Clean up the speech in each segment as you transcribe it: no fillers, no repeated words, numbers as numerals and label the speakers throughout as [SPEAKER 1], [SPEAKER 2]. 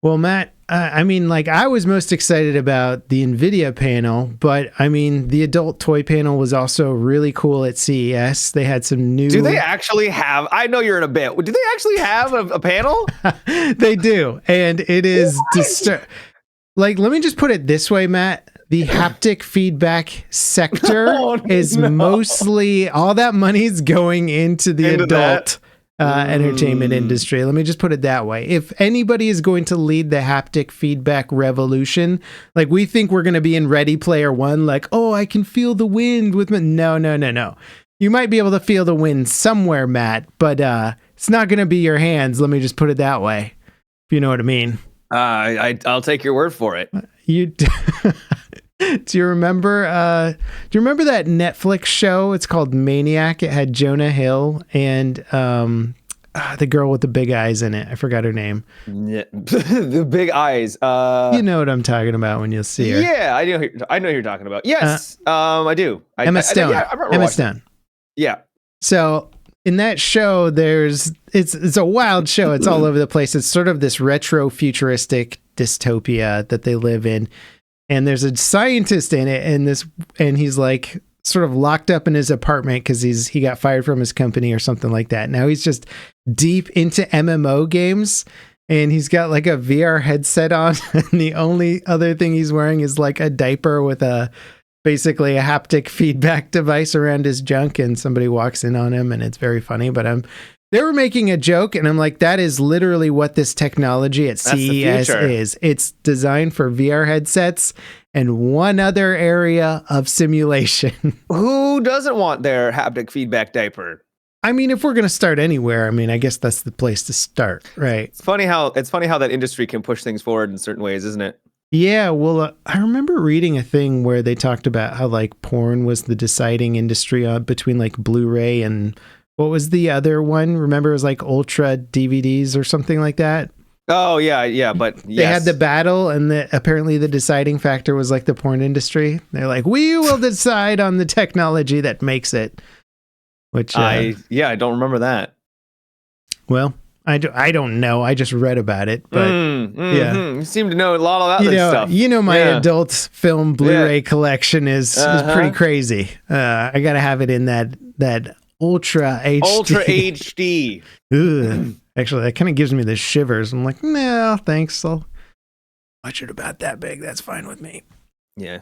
[SPEAKER 1] Well, Matt, I mean, like I was most excited about the Nvidia panel, but I mean, the adult toy panel was also really cool at CES. They had some new.
[SPEAKER 2] Do they actually have? I know you're in a bit. Do they actually have a panel?
[SPEAKER 1] They do, and it is like. Let me just put it this way, Matt. The haptic feedback sector is mostly all that money's going into the adult entertainment industry. Let me just put it that way. If anybody is going to lead the haptic feedback revolution, like we think we're going to be in Ready Player One, like, oh, I can feel the wind with my... No. You might be able to feel the wind somewhere, Matt, but it's not going to be your hands. Let me just put it that way. If you know what I mean.
[SPEAKER 2] I'll take your word for it.
[SPEAKER 1] Do you remember that Netflix show? It's called Maniac. It had Jonah Hill and the girl with the big eyes in it. I forgot her name.
[SPEAKER 2] Yeah. The big eyes.
[SPEAKER 1] You know what I'm talking about when you see her.
[SPEAKER 2] Yeah, I know who you're talking about. Yes, I do.
[SPEAKER 1] Emma Stone. Emma Stone.
[SPEAKER 2] Yeah.
[SPEAKER 1] So in that show, it's a wild show. It's all over the place. It's sort of this retro futuristic dystopia that they live in. And there's a scientist in it, and he's like sort of locked up in his apartment because he got fired from his company or something like that. Now he's just deep into MMO games, and he's got like a VR headset on, and the only other thing he's wearing is like a diaper with basically a haptic feedback device around his junk, and somebody walks in on him, and it's very funny. But they were making a joke, and I'm like, that is literally what this technology at CES is. It's designed for VR headsets and one other area of simulation.
[SPEAKER 2] Who doesn't want their haptic feedback diaper?
[SPEAKER 1] I mean, if we're going to start anywhere, I mean, I guess that's the place to start, right?
[SPEAKER 2] It's funny how that industry can push things forward in certain ways, isn't it?
[SPEAKER 1] Yeah, well, I remember reading a thing where they talked about how like porn was the deciding industry between like Blu-ray and... What was the other one? Remember, it was like Ultra DVDs or something like that.
[SPEAKER 2] Oh, yeah. But yes.
[SPEAKER 1] They had the battle, and apparently the deciding factor was like the porn industry. They're like, we will decide on the technology that makes it. Which
[SPEAKER 2] I don't remember that.
[SPEAKER 1] Well, I don't know. I just read about it, but yeah,
[SPEAKER 2] you seem to know a lot about this stuff.
[SPEAKER 1] You know, my adult film Blu-ray collection is pretty crazy. I got to have it in that. Ultra HD. Ugh. Actually, that kind of gives me the shivers. I'm like, no, thanks. I'll watch it about that big. That's fine with me.
[SPEAKER 2] Yeah.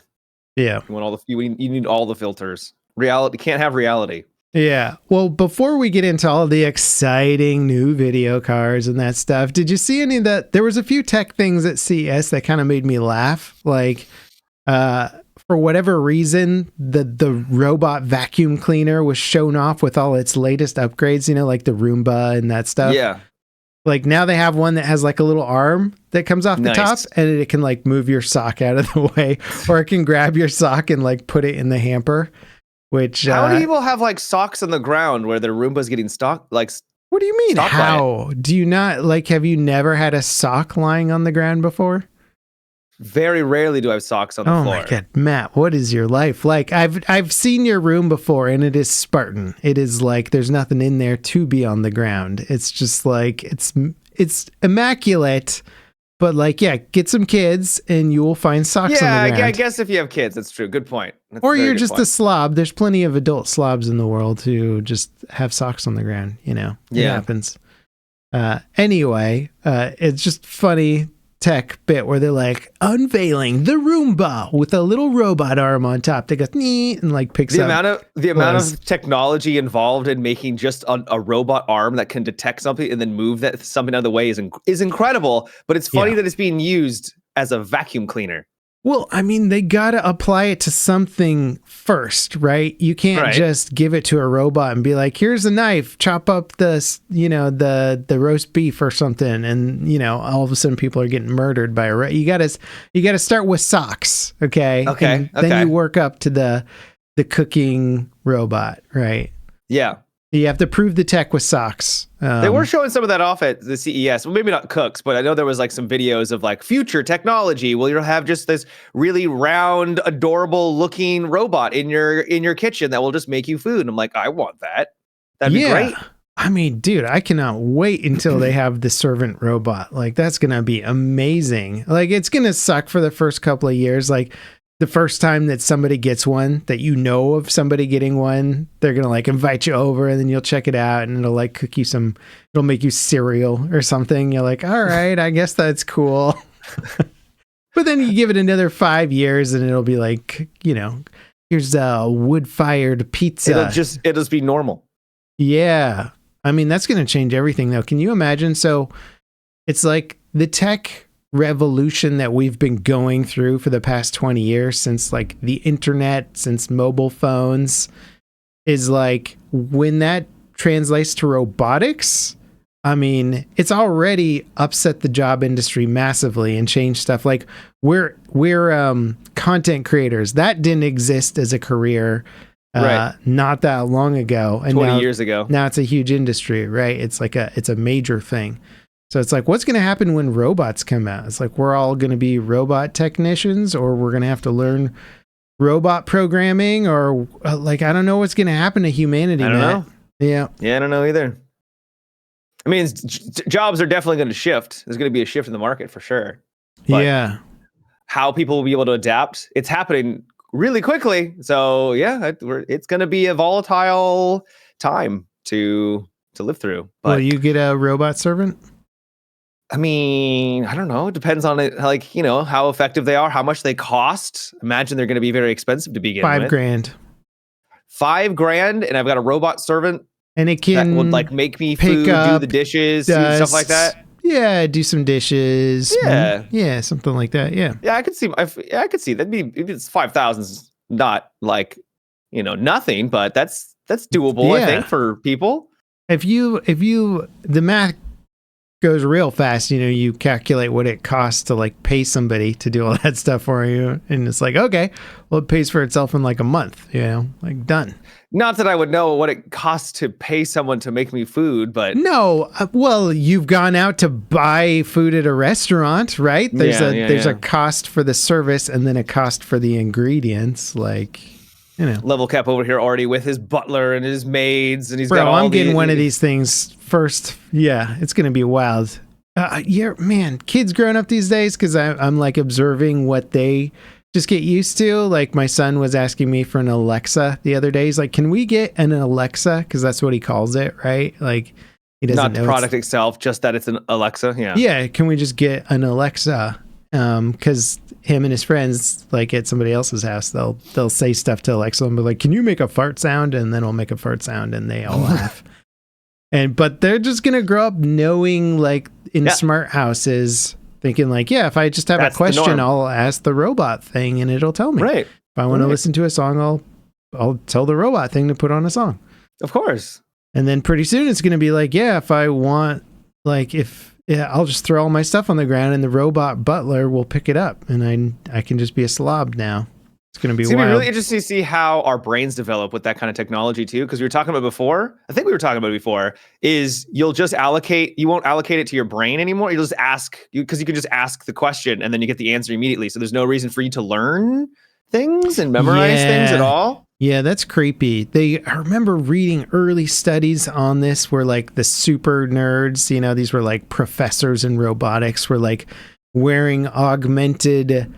[SPEAKER 1] You
[SPEAKER 2] want you need all the filters. Reality can't have reality.
[SPEAKER 1] Yeah. Well, before we get into all the exciting new video cards and that stuff, did you see any of that? There was a few tech things at CES that kind of made me laugh. Like, for whatever reason, the robot vacuum cleaner was shown off with all its latest upgrades, you know, like the Roomba and that stuff.
[SPEAKER 2] Yeah.
[SPEAKER 1] Like now they have one that has like a little arm that comes off the top, and it can like move your sock out of the way, or it can grab your sock and like put it in the hamper. Which
[SPEAKER 2] how do people have like socks on the ground where their Roomba's getting stuck? Like,
[SPEAKER 1] what do you mean? How do you not like? Have you never had a sock lying on the ground before?
[SPEAKER 2] Very rarely do I have socks on the floor.
[SPEAKER 1] Oh my God, Matt, what is your life like? I've seen your room before, and it is Spartan. It is like there's nothing in there to be on the ground. It's just like it's immaculate, but like get some kids and you will find socks on the ground.
[SPEAKER 2] I guess if you have kids, that's true. Good point.
[SPEAKER 1] Or you're just a slob. There's plenty of adult slobs in the world who just have socks on the ground. You know, it happens. Anyway, it's just funny. Tech bit where they're like unveiling the Roomba with a little robot arm on top that goes and like picks up
[SPEAKER 2] the amount of technology involved in making just a robot arm that can detect something and then move that something out of the way is incredible. But it's funny that it's being used as a vacuum cleaner.
[SPEAKER 1] Well, I mean, they got to apply it to something first, right? You can't just give it to a robot and be like, here's a knife, chop up the roast beef or something. And, you know, all of a sudden people are getting murdered by you got to start with socks. Okay. And then you work up to the cooking robot, right?
[SPEAKER 2] Yeah.
[SPEAKER 1] You have to prove the tech with socks.
[SPEAKER 2] They were showing some of that off at the CES. Well, maybe not cooks, but I know there was like some videos of like future technology. Well, you'll have just this really round, adorable looking robot in your kitchen that will just make you food. And I'm like, I want that. That'd be great.
[SPEAKER 1] I mean, dude, I cannot wait until they have the servant robot. Like, that's going to be amazing. Like, it's going to suck for the first couple of years. Like, the first time that somebody gets one, that you know of somebody getting one, they're going to like invite you over and then you'll check it out and it'll like cook you it'll make you cereal or something. You're like, all right, I guess that's cool. But then you give it another 5 years and it'll be like, here's a wood-fired pizza.
[SPEAKER 2] It'll just be normal.
[SPEAKER 1] Yeah. I mean, that's going to change everything though. Can you imagine? So it's like the tech revolution that we've been going through for the past 20 years since like the internet, since mobile phones, is like when that translates to robotics, I mean, it's already upset the job industry massively and changed stuff. Like we're content creators. That didn't exist as a career not that long ago. And
[SPEAKER 2] 20 years ago.
[SPEAKER 1] Now it's a huge industry, right? It's like it's a major thing. So it's like, what's going to happen when robots come out? It's like, we're all going to be robot technicians, or we're going to have to learn robot programming, or like, I don't know what's going to happen to humanity.
[SPEAKER 2] I don't know.
[SPEAKER 1] Yeah.
[SPEAKER 2] Yeah, I don't know either. I mean, jobs are definitely going to shift. There's going to be a shift in the market for sure. But
[SPEAKER 1] yeah.
[SPEAKER 2] How people will be able to adapt, it's happening really quickly. So yeah, it's going to be a volatile time to live through. But
[SPEAKER 1] will you get a robot servant?
[SPEAKER 2] I mean, I don't know. It depends on it, like, how effective they are, how much they cost. Imagine they're going to be very expensive to begin with.
[SPEAKER 1] $5,000.
[SPEAKER 2] $5,000, and I've got a robot servant,
[SPEAKER 1] and it can
[SPEAKER 2] that would like make me food, do the dishes, do stuff like that.
[SPEAKER 1] Yeah, do some dishes.
[SPEAKER 2] Yeah,
[SPEAKER 1] yeah, something like that. Yeah,
[SPEAKER 2] yeah, I could see. I could see that'd be, if it's 5,000, not like nothing, but that's doable. Yeah. I think for people. If
[SPEAKER 1] the math goes real fast, you calculate what it costs to like pay somebody to do all that stuff for you, and it's like, okay, well, it pays for itself in like a month, like done.
[SPEAKER 2] Not that I would know what it costs to pay someone to make me food, but
[SPEAKER 1] no, well, you've gone out to buy food at a restaurant, right? There's a cost for the service and then a cost for the ingredients, like.
[SPEAKER 2] Level Cap over here already with his butler and his maids, and he's
[SPEAKER 1] got
[SPEAKER 2] all
[SPEAKER 1] I'm getting one of these things first. Yeah, it's going to be wild. Yeah, man, kids growing up these days, because I'm like observing what they just get used to. Like my son was asking me for an Alexa the other day. He's like, can we get an Alexa? Because that's what he calls it, right? Like he doesn't know.
[SPEAKER 2] Not the product itself, just that it's an Alexa. Yeah.
[SPEAKER 1] Yeah, can we just get an Alexa? Because him and his friends, like at somebody else's house, they'll say stuff to Alexa and be like, can you make a fart sound? And then I'll make a fart sound and they all laugh. But they're just going to grow up knowing, like in smart houses, thinking like, yeah, if I just have a question, I'll ask the robot thing and it'll tell me.
[SPEAKER 2] Right.
[SPEAKER 1] If I want to listen to a song, I'll tell the robot thing to put on a song.
[SPEAKER 2] Of course. And
[SPEAKER 1] then pretty soon it's going to be like, yeah, if I want, like I'll just throw all my stuff on the ground and the robot butler will pick it up, and I can just be a slob now. It's going to be wild. It's going to be
[SPEAKER 2] really interesting to see how our brains develop with that kind of technology too, because we were talking about before, is you won't allocate it to your brain anymore. You'll just ask, because you can just ask the question and then you get the answer immediately. So there's no reason for you to learn things and memorize things at all.
[SPEAKER 1] Yeah, that's creepy. I remember reading early studies on this where like the super nerds, these were like professors in robotics, were like wearing augmented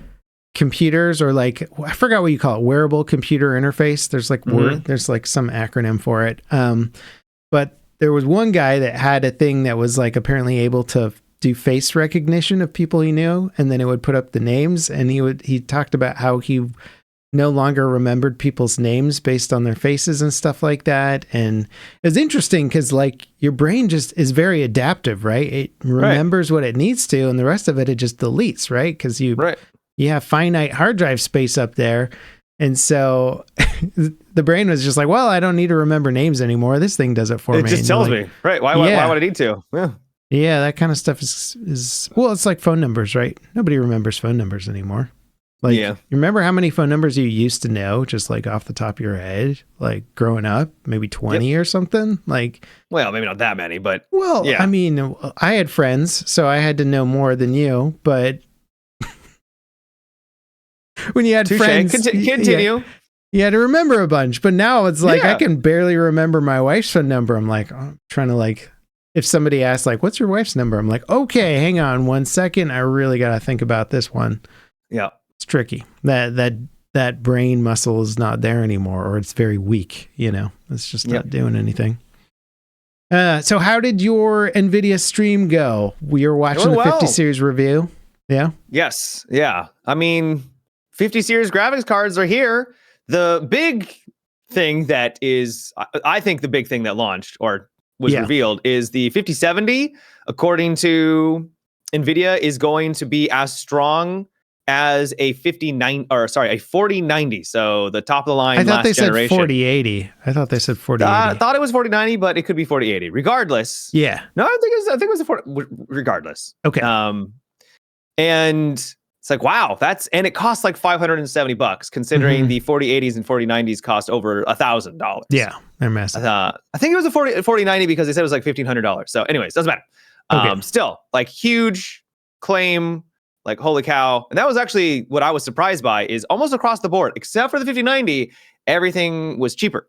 [SPEAKER 1] computers, or like, I forgot what you call it, wearable computer interface. There's like there's like some acronym for it. But there was one guy that had a thing that was like apparently able to do face recognition of people he knew, and then it would put up the names, and he talked about how he no longer remembered people's names based on their faces and stuff like that. And it was interesting because like your brain just is very adaptive, right? It remembers what it needs to, and the rest of it just deletes, right? Because you have finite hard drive space up there. And so the brain was just like, well, I don't need to remember names anymore. This thing does it for me.
[SPEAKER 2] It just tells me, right? Why would I need to? Yeah.
[SPEAKER 1] Yeah, that kind of stuff is well, it's like phone numbers, right? Nobody remembers phone numbers anymore. Like, you remember how many phone numbers you used to know, just like off the top of your head, like growing up, maybe 20 or something? Like,
[SPEAKER 2] well, maybe not that many, but
[SPEAKER 1] I mean, I had friends, so I had to know more than you, but when you had friends,
[SPEAKER 2] continue.
[SPEAKER 1] You had to remember a bunch, but now it's like
[SPEAKER 2] Yeah.
[SPEAKER 1] I can barely remember my wife's phone number. I'm like, I'm trying to like, if somebody asks like, what's your wife's number? I'm like, okay, hang on 1 second. I really got to think about this one.
[SPEAKER 2] Yeah.
[SPEAKER 1] It's tricky. That brain muscle is not there anymore, or it's very weak. It's just not doing anything. So how did your Nvidia stream go? We were watching the 50 series review. Yeah.
[SPEAKER 2] Yes. Yeah. I mean, 50 series graphics cards are here. The big thing that is, I think the big thing that launched or was revealed is the 5070, according to Nvidia, is going to be as strong as a 4090. So the top of the line.
[SPEAKER 1] I thought they
[SPEAKER 2] generation.
[SPEAKER 1] said 4080. I thought they said 4080.
[SPEAKER 2] I thought it was 4090, but it could be 4080. Regardless.
[SPEAKER 1] Yeah.
[SPEAKER 2] No, I think it was a 40, regardless.
[SPEAKER 1] Okay.
[SPEAKER 2] And it's like, wow, and it costs like $570, considering the 4080s and 4090s cost over $1,000.
[SPEAKER 1] Yeah, they're massive.
[SPEAKER 2] I think it was a 4090 because they said it was like $1,500. So anyways, doesn't matter. Still, like, huge claim, like, holy cow. And that was actually what I was surprised by, is almost across the board, except for the 5090, everything was cheaper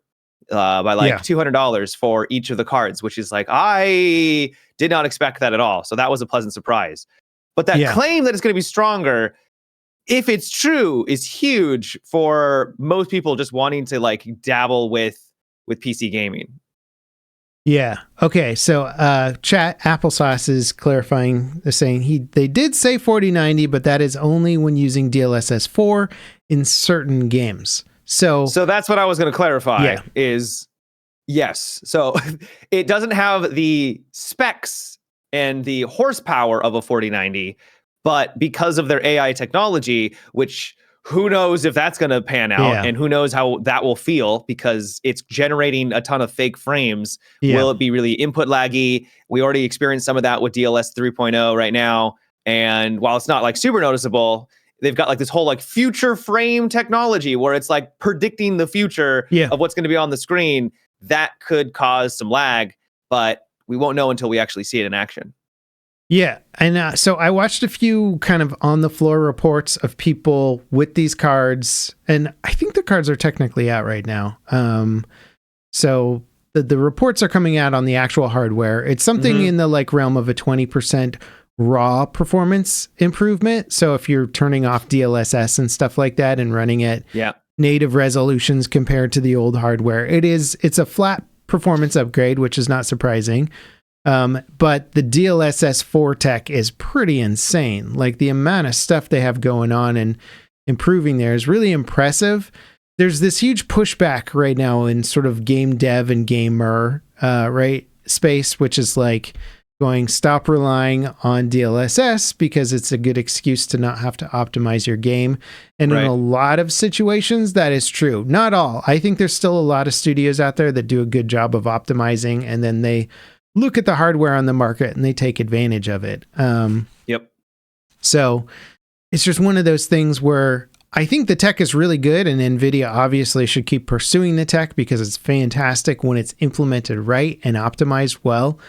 [SPEAKER 2] by like $200 for each of the cards, which is like, I did not expect that at all. So that was a pleasant surprise. But that claim that it's going to be stronger, if it's true, is huge for most people just wanting to like dabble with PC gaming.
[SPEAKER 1] Yeah. Okay. So chat Applesauce is clarifying. They're saying they did say 4090, but that is only when using DLSS 4 in certain games. So
[SPEAKER 2] that's what I was going to clarify is yes. So it doesn't have the specs and the horsepower of a 4090, but because of their AI technology, which who knows if that's going to pan out, and who knows how that will feel, because it's generating a ton of fake frames. Will it be really input laggy? We already experienced some of that with DLS 3.0 right now. And while it's not like super noticeable, they've got like this whole like future frame technology where it's like predicting the future of what's going to be on the screen. That could cause some lag, but we won't know until we actually see it in action.
[SPEAKER 1] Yeah. And so I watched a few kind of on the floor reports of people with these cards, and I think the cards are technically out right now. So the reports are coming out on the actual hardware. It's something in the like realm of a 20% raw performance improvement. So if you're turning off DLSS and stuff like that and running at native resolutions compared to the old hardware, it's a flat performance upgrade, which is not surprising. But the DLSS 4 tech is pretty insane. Like, the amount of stuff they have going on and improving there is really impressive. There's this huge pushback right now in sort of game dev and gamer space, which is like going, stop relying on DLSS because it's a good excuse to not have to optimize your game. And in a lot of situations, that is true. Not all. I think there's still a lot of studios out there that do a good job of optimizing, and then they look at the hardware on the market and they take advantage of it. So it's just one of those things where I think the tech is really good, and Nvidia obviously should keep pursuing the tech because it's fantastic when it's implemented right and optimized well.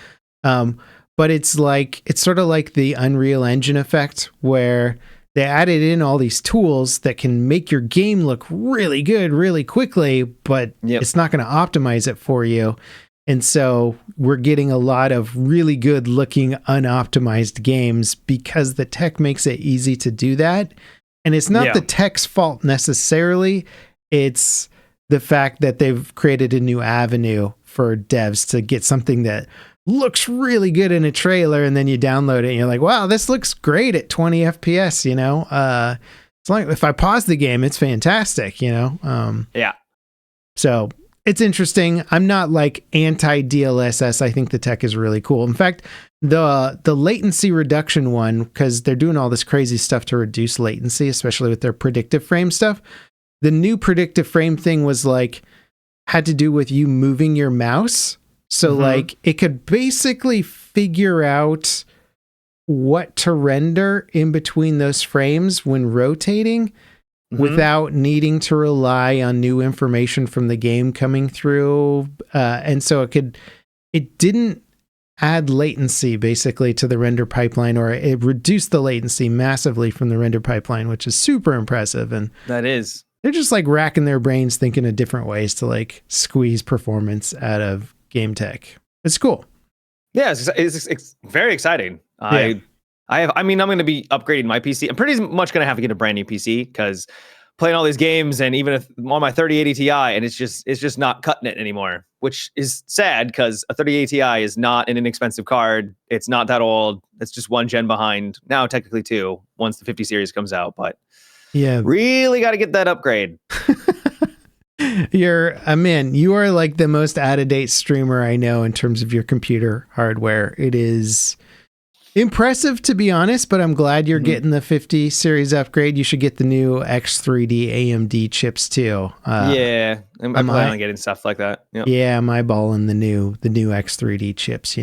[SPEAKER 1] But it's sort of like the Unreal Engine effect, where they added in all these tools that can make your game look really good really quickly, but it's not going to optimize it for you. And so we're getting a lot of really good looking unoptimized games because the tech makes it easy to do that. And it's not the tech's fault necessarily. It's the fact that they've created a new avenue for devs to get something that looks really good in a trailer, and then you download it and you're like, wow, this looks great at 20 FPS, it's like, if I pause the game, it's fantastic, So it's interesting. I'm not like anti DLSS. I think the tech is really cool. In fact, the latency reduction one, because they're doing all this crazy stuff to reduce latency, especially with their predictive frame stuff. The new predictive frame thing was like, had to do with you moving your mouse. So like it could basically figure out what to render in between those frames when rotating without needing to rely on new information from the game coming through. And so it didn't add latency basically to the render pipeline, or it reduced the latency massively from the render pipeline, which is super impressive. And
[SPEAKER 2] that is.
[SPEAKER 1] they're just like racking their brains thinking of different ways to like squeeze performance out of game tech. It's cool.
[SPEAKER 2] Yeah, it's very exciting. I'm going to be upgrading my PC. I'm pretty much going to have to get a brand new PC because playing all these games and even on my 3080 Ti, and it's just not cutting it anymore, which is sad because a 3080 Ti is not an inexpensive card. It's not that old. It's just one gen behind. Now, technically two, once the 50 series comes out, but
[SPEAKER 1] yeah,
[SPEAKER 2] really got to get that upgrade.
[SPEAKER 1] You are like the most out-of-date streamer I know in terms of your computer hardware. It is impressive, to be honest, but I'm glad you're getting the 50 series upgrade. You should get the new X3D AMD chips too.
[SPEAKER 2] I'm planning on getting stuff like that. Yep.
[SPEAKER 1] Yeah, I'm eyeballing the new X3D chips,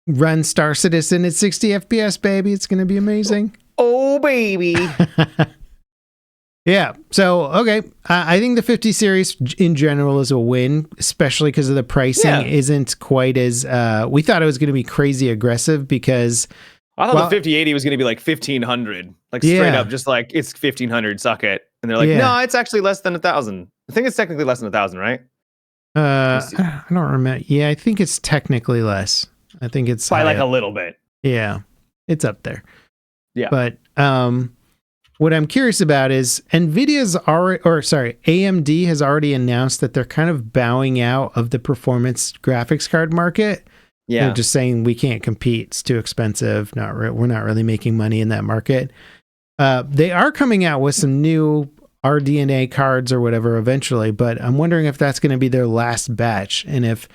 [SPEAKER 1] Run Star Citizen at 60 FPS, baby. It's going to be amazing.
[SPEAKER 2] Oh, baby.
[SPEAKER 1] Yeah. So, okay. I think the 50 series in general is a win, especially because of the pricing isn't quite as, we thought it was going to be crazy aggressive because
[SPEAKER 2] I thought the 5080 was going to be like 1500, like straight up, just like it's 1500, suck it. And they're like, no, it's actually less than 1,000. I think it's technically less than 1,000, right?
[SPEAKER 1] I don't remember. Yeah, I think it's technically less. I think it's
[SPEAKER 2] by like a little bit.
[SPEAKER 1] Yeah, it's up there.
[SPEAKER 2] Yeah.
[SPEAKER 1] But, what I'm curious about is AMD has already announced that they're kind of bowing out of the performance graphics card market.
[SPEAKER 2] Yeah.
[SPEAKER 1] They're just saying we can't compete. It's too expensive. We're not really making money in that market. They are coming out with some new RDNA cards or whatever eventually, but I'm wondering if that's going to be their last batch and if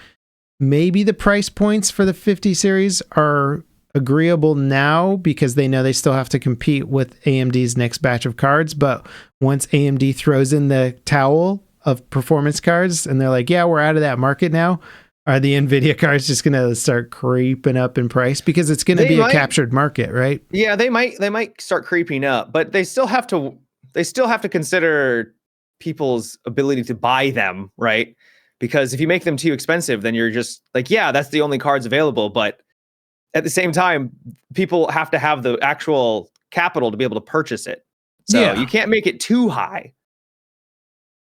[SPEAKER 1] maybe the price points for the 50 series are agreeable now because they know they still have to compete with AMD's next batch of cards. But once AMD throws in the towel of performance cards and they're like, yeah, we're out of that market now, are the Nvidia cards just going to start creeping up in price because it's going to be a captured market, right?
[SPEAKER 2] Yeah, they might start creeping up, but they still have to consider people's ability to buy them, right? Because if you make them too expensive, then you're just like, yeah, that's the only cards available, but at the same time, people have to have the actual capital to be able to purchase it. So you can't make it too high.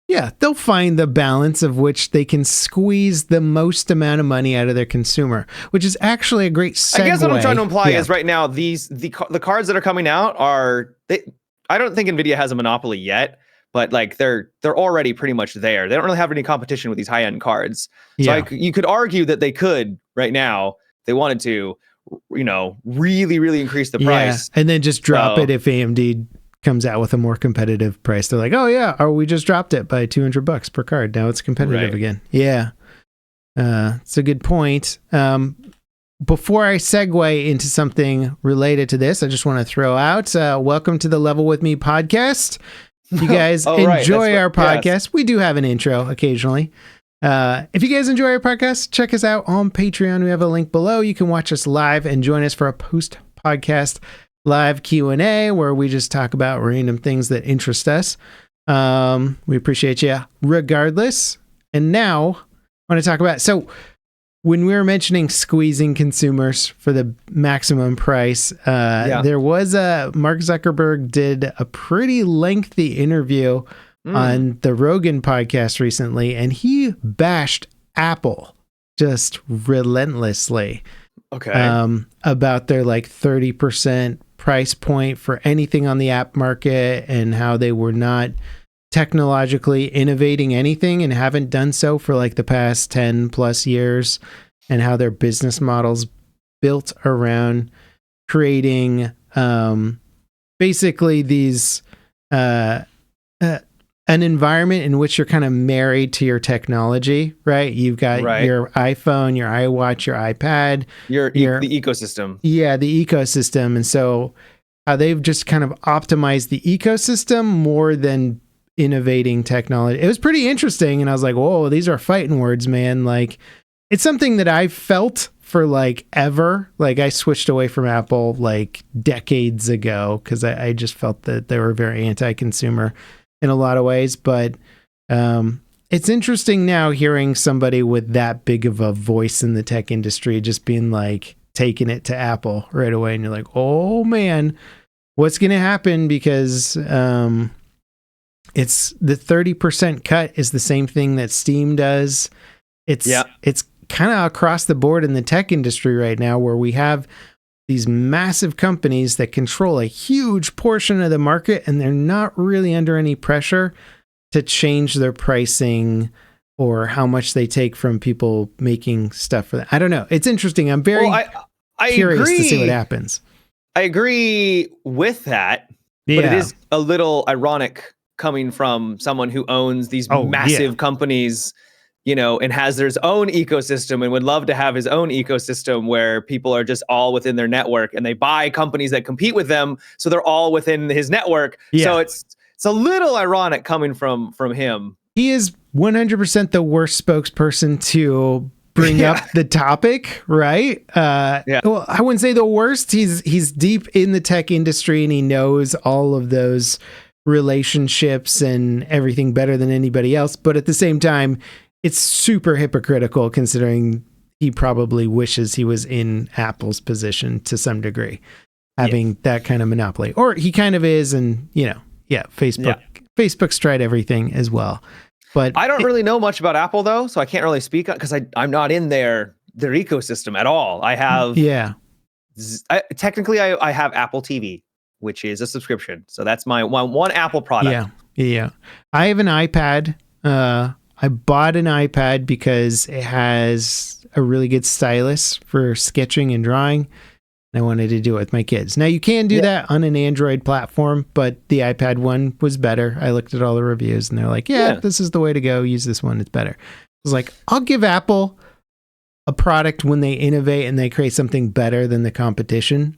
[SPEAKER 1] Yeah, they'll find the balance of which they can squeeze the most amount of money out of their consumer, which is actually a great segue.
[SPEAKER 2] I guess what I'm trying to imply is right now, the cards that are coming out I don't think Nvidia has a monopoly yet, but like they're already pretty much there. They don't really have any competition with these high-end cards. So you could argue that they could right now, they wanted to, really, really increase the price.
[SPEAKER 1] And then just drop it if AMD comes out with a more competitive price. They're like, oh yeah, we just dropped it by $200 per card. Now it's competitive again. Yeah. It's a good point. Before I segue into something related to this, I just want to throw out, welcome to the Level With Me podcast. If you guys enjoy our podcast, yes. We do have an intro occasionally. If you guys enjoy our podcast, check us out on Patreon. We have a link below. You can watch us live and join us for a post-podcast live Q&A where we just talk about random things that interest us. We appreciate you regardless. And now I want to talk about, so when we were mentioning squeezing consumers for the maximum price, there was Mark Zuckerberg did a pretty lengthy interview on the Rogan podcast recently, and he bashed Apple just relentlessly.
[SPEAKER 2] Okay.
[SPEAKER 1] About their like 30% price point for anything on the app market and how they were not technologically innovating anything and haven't done so for like the past 10 plus years, and how their business models built around creating basically these an environment in which you're kind of married to your technology, right? You've got your iPhone, your iWatch, your iPad,
[SPEAKER 2] the ecosystem.
[SPEAKER 1] Yeah, the ecosystem. And so they've just kind of optimized the ecosystem more than innovating technology. It was pretty interesting. And I was like, whoa, these are fighting words, man. Like, it's something that I felt for like ever. Like, I switched away from Apple like decades ago because I just felt that they were very anti-consumer in a lot of ways. But it's interesting now hearing somebody with that big of a voice in the tech industry just being like taking it to Apple right away. And you're like, oh man, what's going to happen? Because It's the 30% cut is the same thing that Steam does. It's kind of across the board in the tech industry right now, where we have these massive companies that control a huge portion of the market, and they're not really under any pressure to change their pricing or how much they take from people making stuff for that. I don't know. It's interesting. I'm very curious to see what happens.
[SPEAKER 2] I agree with that, but it is a little ironic coming from someone who owns these massive companies, you know, and has their own ecosystem and would love to have his own ecosystem where people are just all within their network, and they buy companies that compete with them, so they're all within his network. So it's a little ironic coming from him.
[SPEAKER 1] He is 100% the worst spokesperson to bring up the topic, right? Well, I wouldn't say the worst. He's deep in the tech industry, and he knows all of those relationships and everything better than anybody else. But at the same time, it's super hypocritical, considering he probably wishes he was in Apple's position to some degree, having that kind of monopoly. Or he kind of is, and, you know, Facebook's tried everything as well. But
[SPEAKER 2] I don't really know much about Apple, though, so I can't really speak because I'm not in their ecosystem at all. I have technically I have Apple TV, which is a subscription, so that's my one Apple product. I have an iPad. I bought an iPad because it has a really good stylus for sketching and drawing. I wanted to do it with my kids. Now, you can do that on an Android platform, but the iPad one was better. I looked at all the reviews, and they're like, this is the way to go. Use this one. It's better. I was like, I'll give Apple a product when they innovate and they create something better than the competition.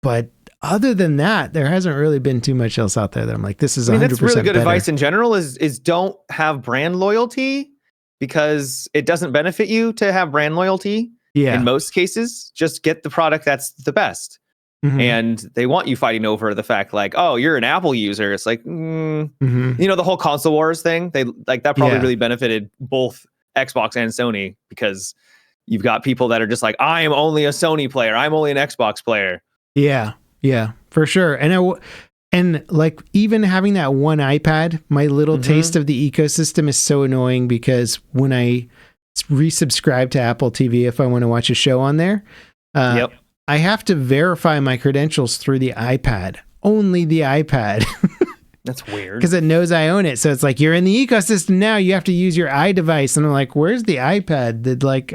[SPEAKER 2] But other than that, there hasn't really been too much else out there that I'm like, this is 100% that's really good
[SPEAKER 1] better.
[SPEAKER 2] Advice in general is don't have brand loyalty, because it doesn't benefit you to have brand loyalty. In most cases, just get the product that's the best. And they want you fighting over the fact, like, oh, you're an Apple user. It's like, you know, the whole console wars thing. They like that probably really benefited both Xbox and Sony, because you've got people that are just like, I am only a Sony player. I'm only an Xbox player. Yeah,
[SPEAKER 1] for sure. And like, even having that one iPad, my little taste of the ecosystem is so annoying, because when I resubscribe to Apple TV, if I want to watch a show on there, I have to verify my credentials through the iPad. Only the iPad.
[SPEAKER 2] That's weird.
[SPEAKER 1] Because it knows I own it. So it's like, you're in the ecosystem now. You have to use your iDevice. And I'm like, where's the iPad?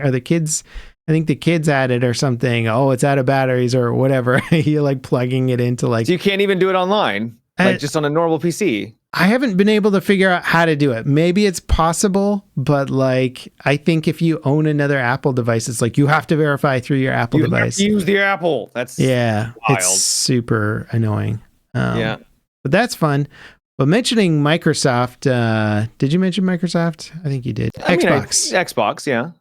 [SPEAKER 1] Are the kids... I think the kids had it or something. Oh, it's out of batteries or whatever. You're like plugging it into like...
[SPEAKER 2] So you can't even do it online, like just on a normal PC.
[SPEAKER 1] I haven't been able to figure out how to do it. Maybe it's possible, but like, I think if you own another Apple device, it's like you have to verify through your Apple device.
[SPEAKER 2] You have to use the Apple. That's wild.
[SPEAKER 1] It's super annoying. But that's fun. But mentioning Microsoft, did you mention Microsoft? I think you did.
[SPEAKER 2] Xbox, yeah.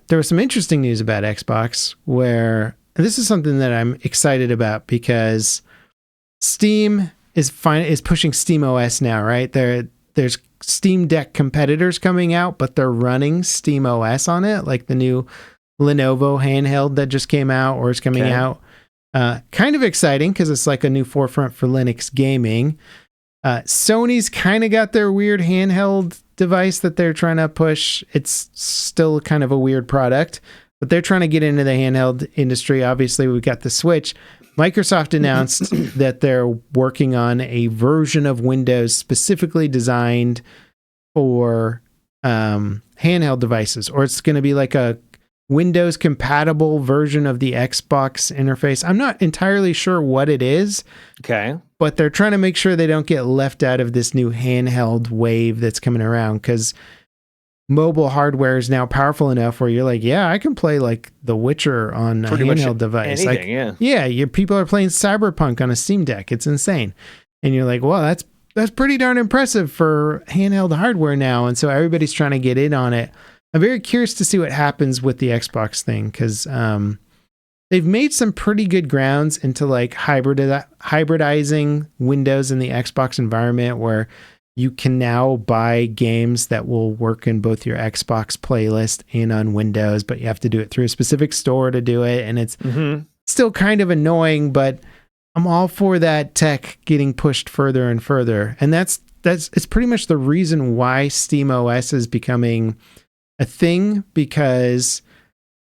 [SPEAKER 1] There was some interesting news about Xbox, where this is something that I'm excited about, because Steam is pushing Steam OS now, right? There's Steam Deck competitors coming out, but they're running Steam OS on it, like the new Lenovo handheld that just came out or is coming out. Kind of exciting, because it's like a new forefront for Linux gaming. Sony's kind of got their weird handheld device that they're trying to push. It's still kind of a weird product, but they're trying to get into the handheld industry. Obviously, we've got the Switch. Microsoft announced that they're working on a version of Windows specifically designed for handheld devices, or it's going to be like a Windows compatible version of the Xbox interface. I'm not entirely sure what it is.
[SPEAKER 2] Okay.
[SPEAKER 1] But they're trying to make sure they don't get left out of this new handheld wave that's coming around, because mobile hardware is now powerful enough where you're like, I can play like The Witcher on a handheld device.
[SPEAKER 2] Anything,
[SPEAKER 1] your people are playing Cyberpunk on a Steam Deck. It's insane. And you're like, well, that's pretty darn impressive for handheld hardware now. And so everybody's trying to get in on it. I'm very curious to see what happens with the Xbox thing, because they've made some pretty good grounds into like hybridizing Windows in the Xbox environment, where you can now buy games that will work in both your Xbox playlist and on Windows, but you have to do it through a specific store to do it. And it's still kind of annoying, but I'm all for that tech getting pushed further and further. And that's it's pretty much the reason why Steam OS is becoming a thing, because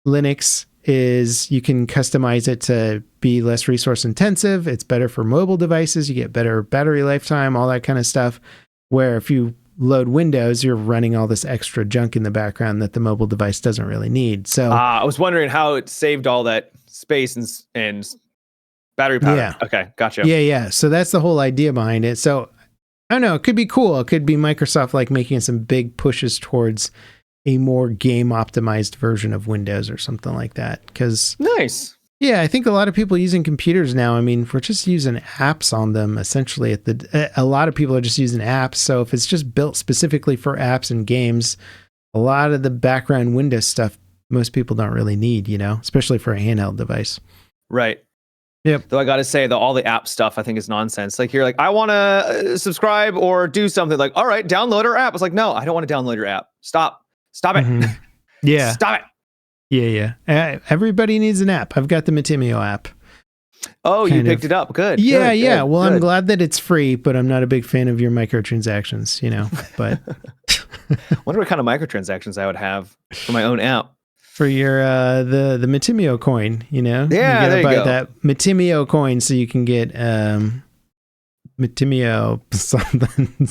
[SPEAKER 1] Linux is, you can customize it to be less resource intensive. It's better for mobile devices. You get better battery lifetime, all that kind of stuff. Where if you load Windows, you're running all this extra junk in the background that the mobile device doesn't really need. So
[SPEAKER 2] I was wondering how it saved all that space and battery power.
[SPEAKER 1] Yeah.
[SPEAKER 2] Okay, gotcha.
[SPEAKER 1] Yeah. So that's the whole idea behind it. So I don't know. It could be cool. It could be Microsoft like making some big pushes towards a more game optimized version of Windows or something like that. Because
[SPEAKER 2] nice.
[SPEAKER 1] Yeah, I think a lot of people using computers now, I mean, we're just using apps on them essentially. A lot of people are just using apps. So if it's just built specifically for apps and games, a lot of the background Windows stuff, most people don't really need, especially for a handheld device.
[SPEAKER 2] Right.
[SPEAKER 1] Yep.
[SPEAKER 2] Though I got to say that all the app stuff I think is nonsense. Like you're like, I want to subscribe or do something, like, all right, download our app. It's like, no, I don't want to download your app. Stop it.
[SPEAKER 1] Mm-hmm. Yeah.
[SPEAKER 2] Stop it.
[SPEAKER 1] Yeah. Everybody needs an app. I've got the Matimio app.
[SPEAKER 2] Oh, you picked it up. Good.
[SPEAKER 1] Yeah.
[SPEAKER 2] Good,
[SPEAKER 1] well,
[SPEAKER 2] good.
[SPEAKER 1] I'm glad that it's free, but I'm not a big fan of your microtransactions, But
[SPEAKER 2] wonder what kind of microtransactions I would have for my own app.
[SPEAKER 1] For your the Matimio coin,
[SPEAKER 2] Yeah,
[SPEAKER 1] you
[SPEAKER 2] there
[SPEAKER 1] gotta
[SPEAKER 2] you
[SPEAKER 1] buy
[SPEAKER 2] go.
[SPEAKER 1] that Matimio coin so you can get Matimio something.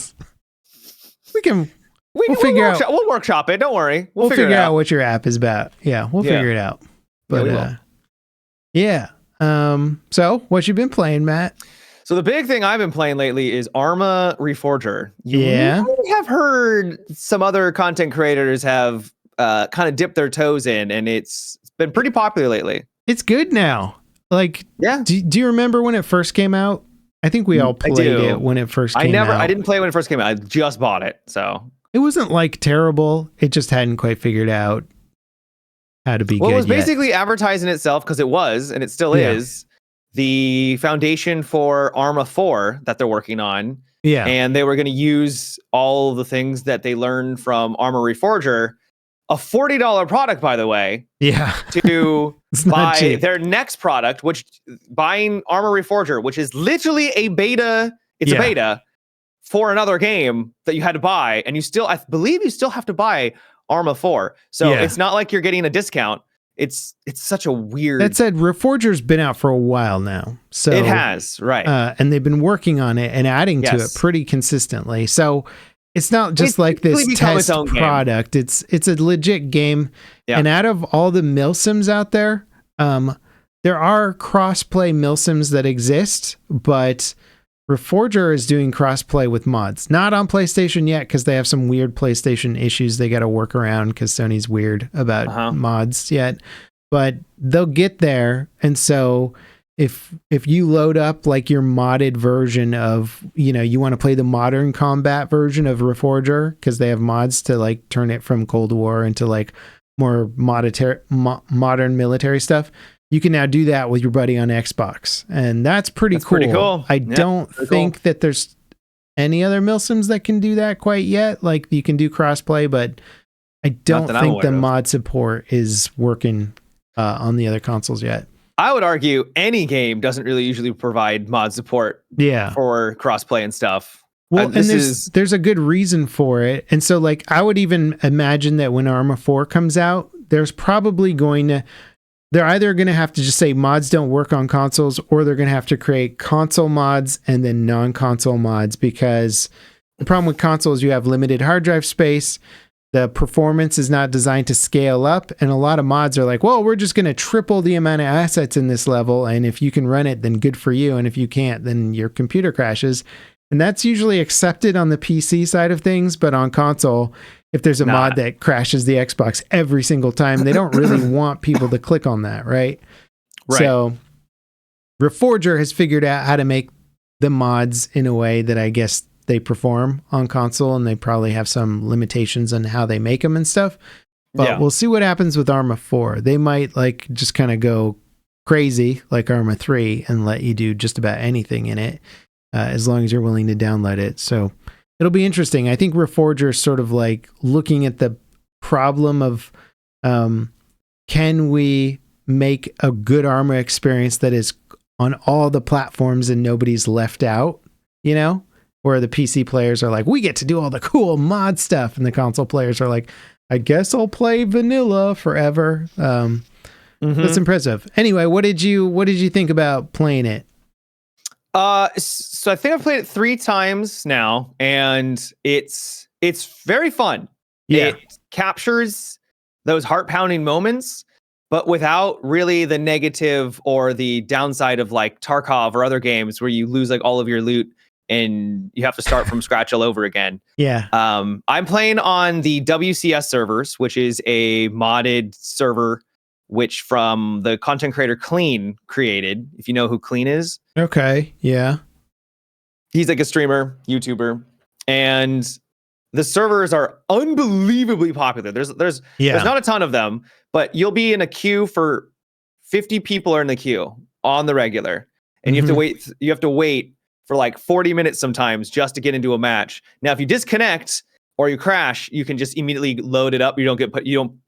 [SPEAKER 1] We'll figure out.
[SPEAKER 2] We'll workshop it. Don't worry.
[SPEAKER 1] We'll figure out what your app is about. Yeah, we'll figure it out. But yeah. So what you been playing, Matt?
[SPEAKER 2] So the big thing I've been playing lately is Arma Reforger. You may have heard some other content creators have kind of dipped their toes in, and it's been pretty popular lately.
[SPEAKER 1] It's good now. Like,
[SPEAKER 2] yeah.
[SPEAKER 1] Do you remember when it first came out? I think we all played it when it first came out.
[SPEAKER 2] I didn't play it when it first came out. I just bought it, so.
[SPEAKER 1] It wasn't like terrible. It just hadn't quite figured out how to be good.
[SPEAKER 2] Well, it was basically advertising itself, because it was, and it still is, the foundation for Arma 4 that they're working on.
[SPEAKER 1] Yeah.
[SPEAKER 2] And they were going to use all the things that they learned from Arma Reforger, a $40 product, by the way.
[SPEAKER 1] Yeah.
[SPEAKER 2] To buy their next product, which buying Arma Reforger, which is literally a beta. It's a beta for another game that you had to buy, and I believe you still have to buy Arma 4. So it's not like you're getting a discount. It's such a weird.
[SPEAKER 1] That said, Reforger's been out for a while now, so
[SPEAKER 2] it has, right?
[SPEAKER 1] And they've been working on it and adding to it pretty consistently. So it's not just like this test product. It's a legit game. Yeah. And out of all the milsims out there, there are cross-play milsims that exist, but Reforger is doing cross-play with mods. Not on PlayStation yet, because they have some weird PlayStation issues they got to work around, because Sony's weird about mods yet. But they'll get there. And so if you load up like your modded version of, you want to play the modern combat version of Reforger, because they have mods to like turn it from Cold War into like more modern military stuff. You can now do that with your buddy on Xbox, and that's pretty cool. I don't think that there's any other milsims that can do that quite yet. Like you can do crossplay, but I don't think the mod support is working on the other consoles yet.
[SPEAKER 2] I would argue any game doesn't really usually provide mod support for crossplay and stuff.
[SPEAKER 1] Well, and there's a good reason for it. And so like I would even imagine that when Arma 4 comes out, they're either going to have to just say mods don't work on consoles, or they're going to have to create console mods and then non-console mods, because the problem with consoles, you have limited hard drive space. The performance is not designed to scale up. And a lot of mods are like, well, we're just going to triple the amount of assets in this level. And if you can run it, then good for you. And if you can't, then your computer crashes. And that's usually accepted on the PC side of things. But on console, if there's a mod that crashes the Xbox every single time, they don't really want people to click on that, right? So Reforger has figured out how to make the mods in a way that I guess they perform on console, and they probably have some limitations on how they make them and stuff. But we'll see what happens with Arma 4. They might like just kind of go crazy like Arma 3 and let you do just about anything in it, as long as you're willing to download it. So it'll be interesting. I think Reforger is sort of like looking at the problem of, can we make a good Arma experience that is on all the platforms and nobody's left out, where the PC players are like, we get to do all the cool mod stuff, and the console players are like, I guess I'll play vanilla forever. That's impressive. Anyway, what did you think about playing it?
[SPEAKER 2] So I think I've played it 3 times now, and it's very fun.
[SPEAKER 1] Yeah.
[SPEAKER 2] It captures those heart-pounding moments, but without really the negative or the downside of like Tarkov or other games where you lose like all of your loot and you have to start from scratch all over again.
[SPEAKER 1] Yeah.
[SPEAKER 2] I'm playing on the WCS servers, which is a modded server which from the content creator Clean created, if you know who Clean is.
[SPEAKER 1] Okay. Yeah.
[SPEAKER 2] He's like a streamer, YouTuber, and the servers are unbelievably popular. There's not a ton of them, but you'll be in a queue for 50 people are in the queue on the regular, and you have to wait. You have to wait for like 40 minutes sometimes just to get into a match. Now, if you disconnect or you crash, you can just immediately load it up. You don't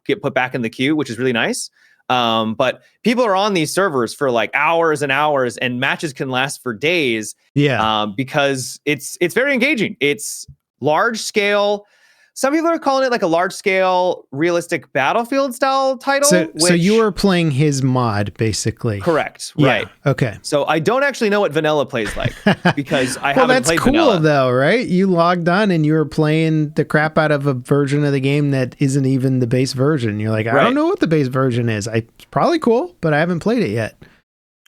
[SPEAKER 2] get put back in the queue, which is really nice. But people are on these servers for like hours and hours, and matches can last for days.
[SPEAKER 1] Yeah.
[SPEAKER 2] Because it's very engaging. It's large scale. Some people are calling it like a large scale realistic Battlefield style title.
[SPEAKER 1] So you were playing his mod basically.
[SPEAKER 2] Correct.
[SPEAKER 1] Yeah.
[SPEAKER 2] Right.
[SPEAKER 1] Okay.
[SPEAKER 2] So I don't actually know what vanilla plays like because I
[SPEAKER 1] well,
[SPEAKER 2] haven't played
[SPEAKER 1] cool,
[SPEAKER 2] vanilla.
[SPEAKER 1] That's cool though, right? You logged on and you were playing the crap out of a version of the game that isn't even the base version. You're like, I don't know what the base version is. It's probably cool, but I haven't played it yet.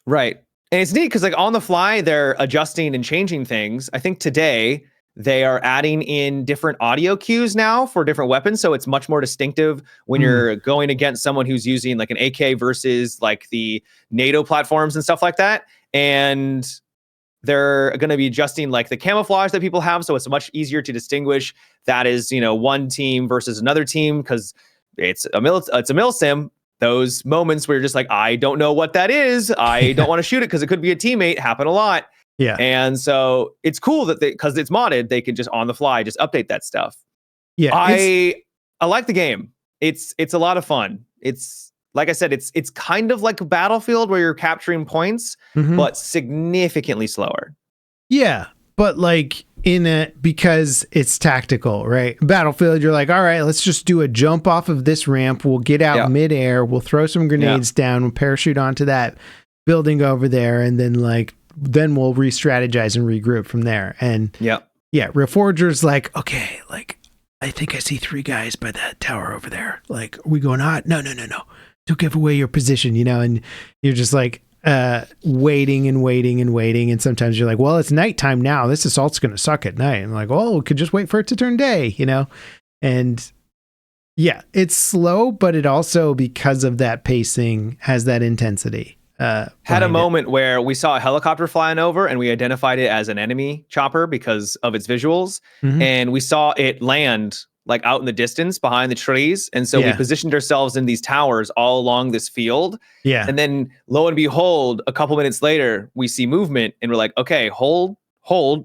[SPEAKER 2] Right. And it's neat because like on the fly, they're adjusting and changing things. I think today they are adding in different audio cues now for different weapons. So it's much more distinctive when you're going against someone who's using like an AK versus like the NATO platforms and stuff like that. And they're going to be adjusting like the camouflage that people have. So it's much easier to distinguish that is, one team versus another team because it's a mil sim. Those moments where you're just like, I don't know what that is. I don't want to shoot it because it could be a teammate happen a lot.
[SPEAKER 1] Yeah.
[SPEAKER 2] And so it's cool that because it's modded, they can just on the fly just update that stuff.
[SPEAKER 1] Yeah.
[SPEAKER 2] I like the game. It's a lot of fun. It's like I said, it's kind of like a Battlefield where you're capturing points, but significantly slower.
[SPEAKER 1] Yeah. But like because it's tactical, right? Battlefield, you're like, all right, let's just do a jump off of this ramp. We'll get out midair. We'll throw some grenades down. We'll parachute onto that building over there. And then we'll re-strategize and regroup from there. And Reforger's like, okay, like, I think I see 3 guys by that tower over there. Like, are we going hot? No. Don't give away your position, and you're just like, waiting and waiting and waiting. And sometimes you're like, well, it's nighttime now. This assault's going to suck at night. And like, well, we could just wait for it to turn day, and yeah, it's slow, but it also, because of that pacing, has that intensity.
[SPEAKER 2] Had a moment where we saw a helicopter flying over and we identified it as an enemy chopper because of its visuals. And we saw it land like out in the distance behind the trees. And so we positioned ourselves in these towers all along this field. Yeah. And then lo and behold, a couple minutes later, we see movement and we're like, okay, hold.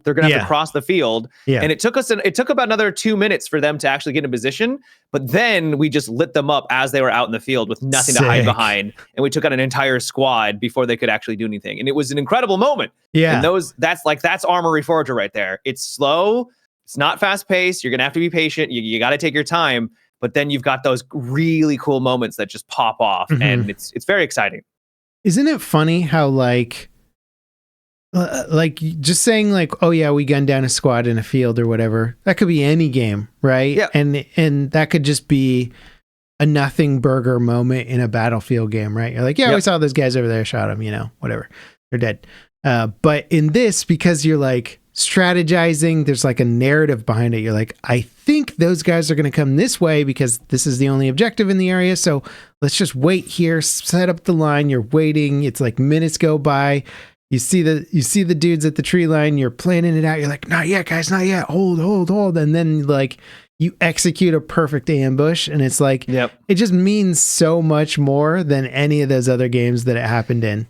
[SPEAKER 2] They're going to have to cross the field. Yeah. And it took about another 2 minutes for them to actually get in position. But then we just lit them up as they were out in the field with nothing to hide behind. And we took out an entire squad before they could actually do anything. And it was an incredible moment. Yeah. And that's Arma Reforger right there. It's slow. It's not fast paced. You're going to have to be patient. You got to take your time. But then you've got those really cool moments that just pop off. And it's very exciting.
[SPEAKER 1] Isn't it funny how like just saying like, oh yeah, we gunned down a squad in a field or whatever. That could be any game, right? Yeah. And that could just be a nothing burger moment in a Battlefield game, right? You're like, yeah, we saw those guys over there, shot them, whatever. They're dead. But in this, because you're like strategizing, there's like a narrative behind it. You're like, I think those guys are going to come this way because this is the only objective in the area. So let's just wait here, set up the line. You're waiting. It's like minutes go by. You see the dudes at the tree line, you're planning it out. You're like, not yet, guys, not yet. Hold. And then like you execute a perfect ambush. And it's like, it just means so much more than any of those other games that it happened in.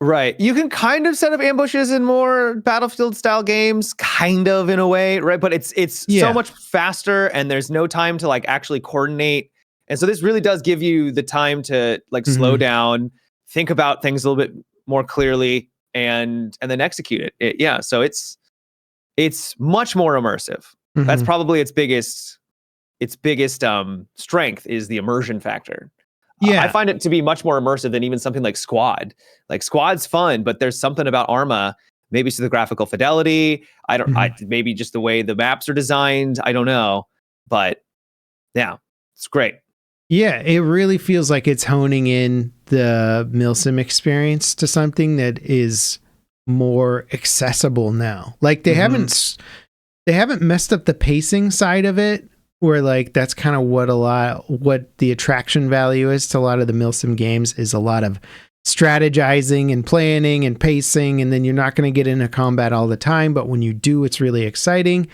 [SPEAKER 2] Right. You can kind of set up ambushes in more Battlefield style games, kind of in a way, right? But it's so much faster and there's no time to like actually coordinate. And so this really does give you the time to like slow down, think about things a little bit more clearly, and then execute it. So it's it's much more immersive. That's probably its biggest strength is the immersion factor.
[SPEAKER 1] Yeah.
[SPEAKER 2] I find it to be much more immersive than even something like Squad. Like Squad's fun, but there's something about Arma, maybe it's the graphical fidelity. Maybe just the way the maps are designed. I don't know, but yeah, it's great.
[SPEAKER 1] Yeah, it really feels like it's honing in the Milsim experience to something that is more accessible now. Like they haven't messed up the pacing side of it, where like that's kind of what the attraction value is to a lot of the Milsim games is a lot of strategizing and planning and pacing, and then you're not going to get into combat all the time, but when you do, it's really exciting.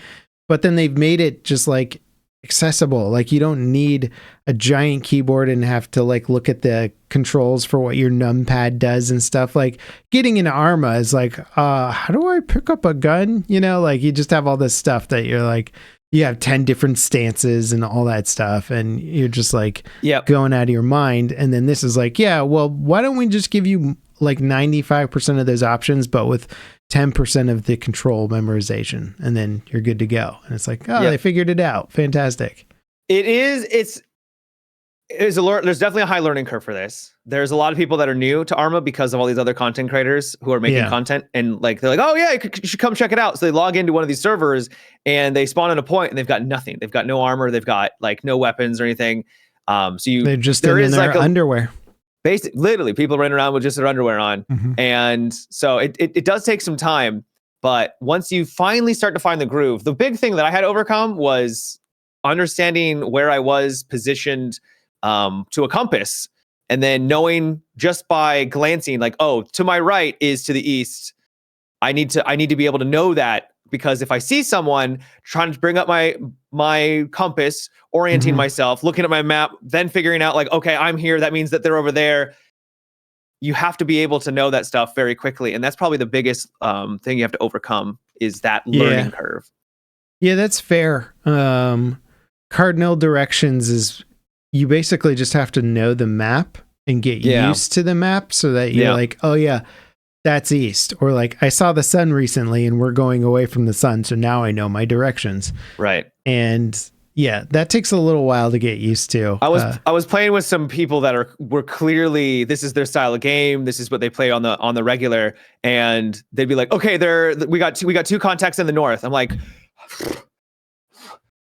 [SPEAKER 1] But then they've made it just like accessible. Like you don't need a giant keyboard and have to like look at the controls for what your numpad does and stuff. Like getting into Arma is like, how do I pick up a gun? You know, like you just have all this stuff that you're like, you have 10 different stances and all that stuff. And you're just like going out of your mind. And then this is like, yeah, well, why don't we just give you like 95% of those options, but with 10% of the control memorization, and then you're good to go. And it's like, they figured it out. Fantastic.
[SPEAKER 2] There's definitely a high learning curve for this. There's a lot of people that are new to Arma because of all these other content creators who are making content, and like they're like, oh yeah, you should come check it out. So they log into one of these servers and they spawn on a point and they've got nothing. They've got no armor. They've got like no weapons or anything. They're just in their
[SPEAKER 1] underwear.
[SPEAKER 2] Literally, people running around with just their underwear on. And so it does take some time, but once you finally start to find the groove, the big thing that I had to overcome was understanding where I was positioned to a compass, and then knowing just by glancing, like, oh, to my right is to the east. I need to be able to know that, because if I see someone trying to bring up my compass, orienting myself, looking at my map, then figuring out like, okay, I'm here, that means that they're over there. You have to be able to know that stuff very quickly. And that's probably the biggest thing you have to overcome is that learning curve.
[SPEAKER 1] Yeah, that's fair. Cardinal directions is you basically just have to know the map and get used to the map so that you're like, oh yeah, that's east. Or like, I saw the sun recently and we're going away from the sun, so now I know my directions.
[SPEAKER 2] Right.
[SPEAKER 1] And yeah, that takes a little while to get used to.
[SPEAKER 2] I was playing with some people that were clearly, this is their style of game. This is what they play on the regular, and they'd be like, okay, we got two contacts in the north. I'm like,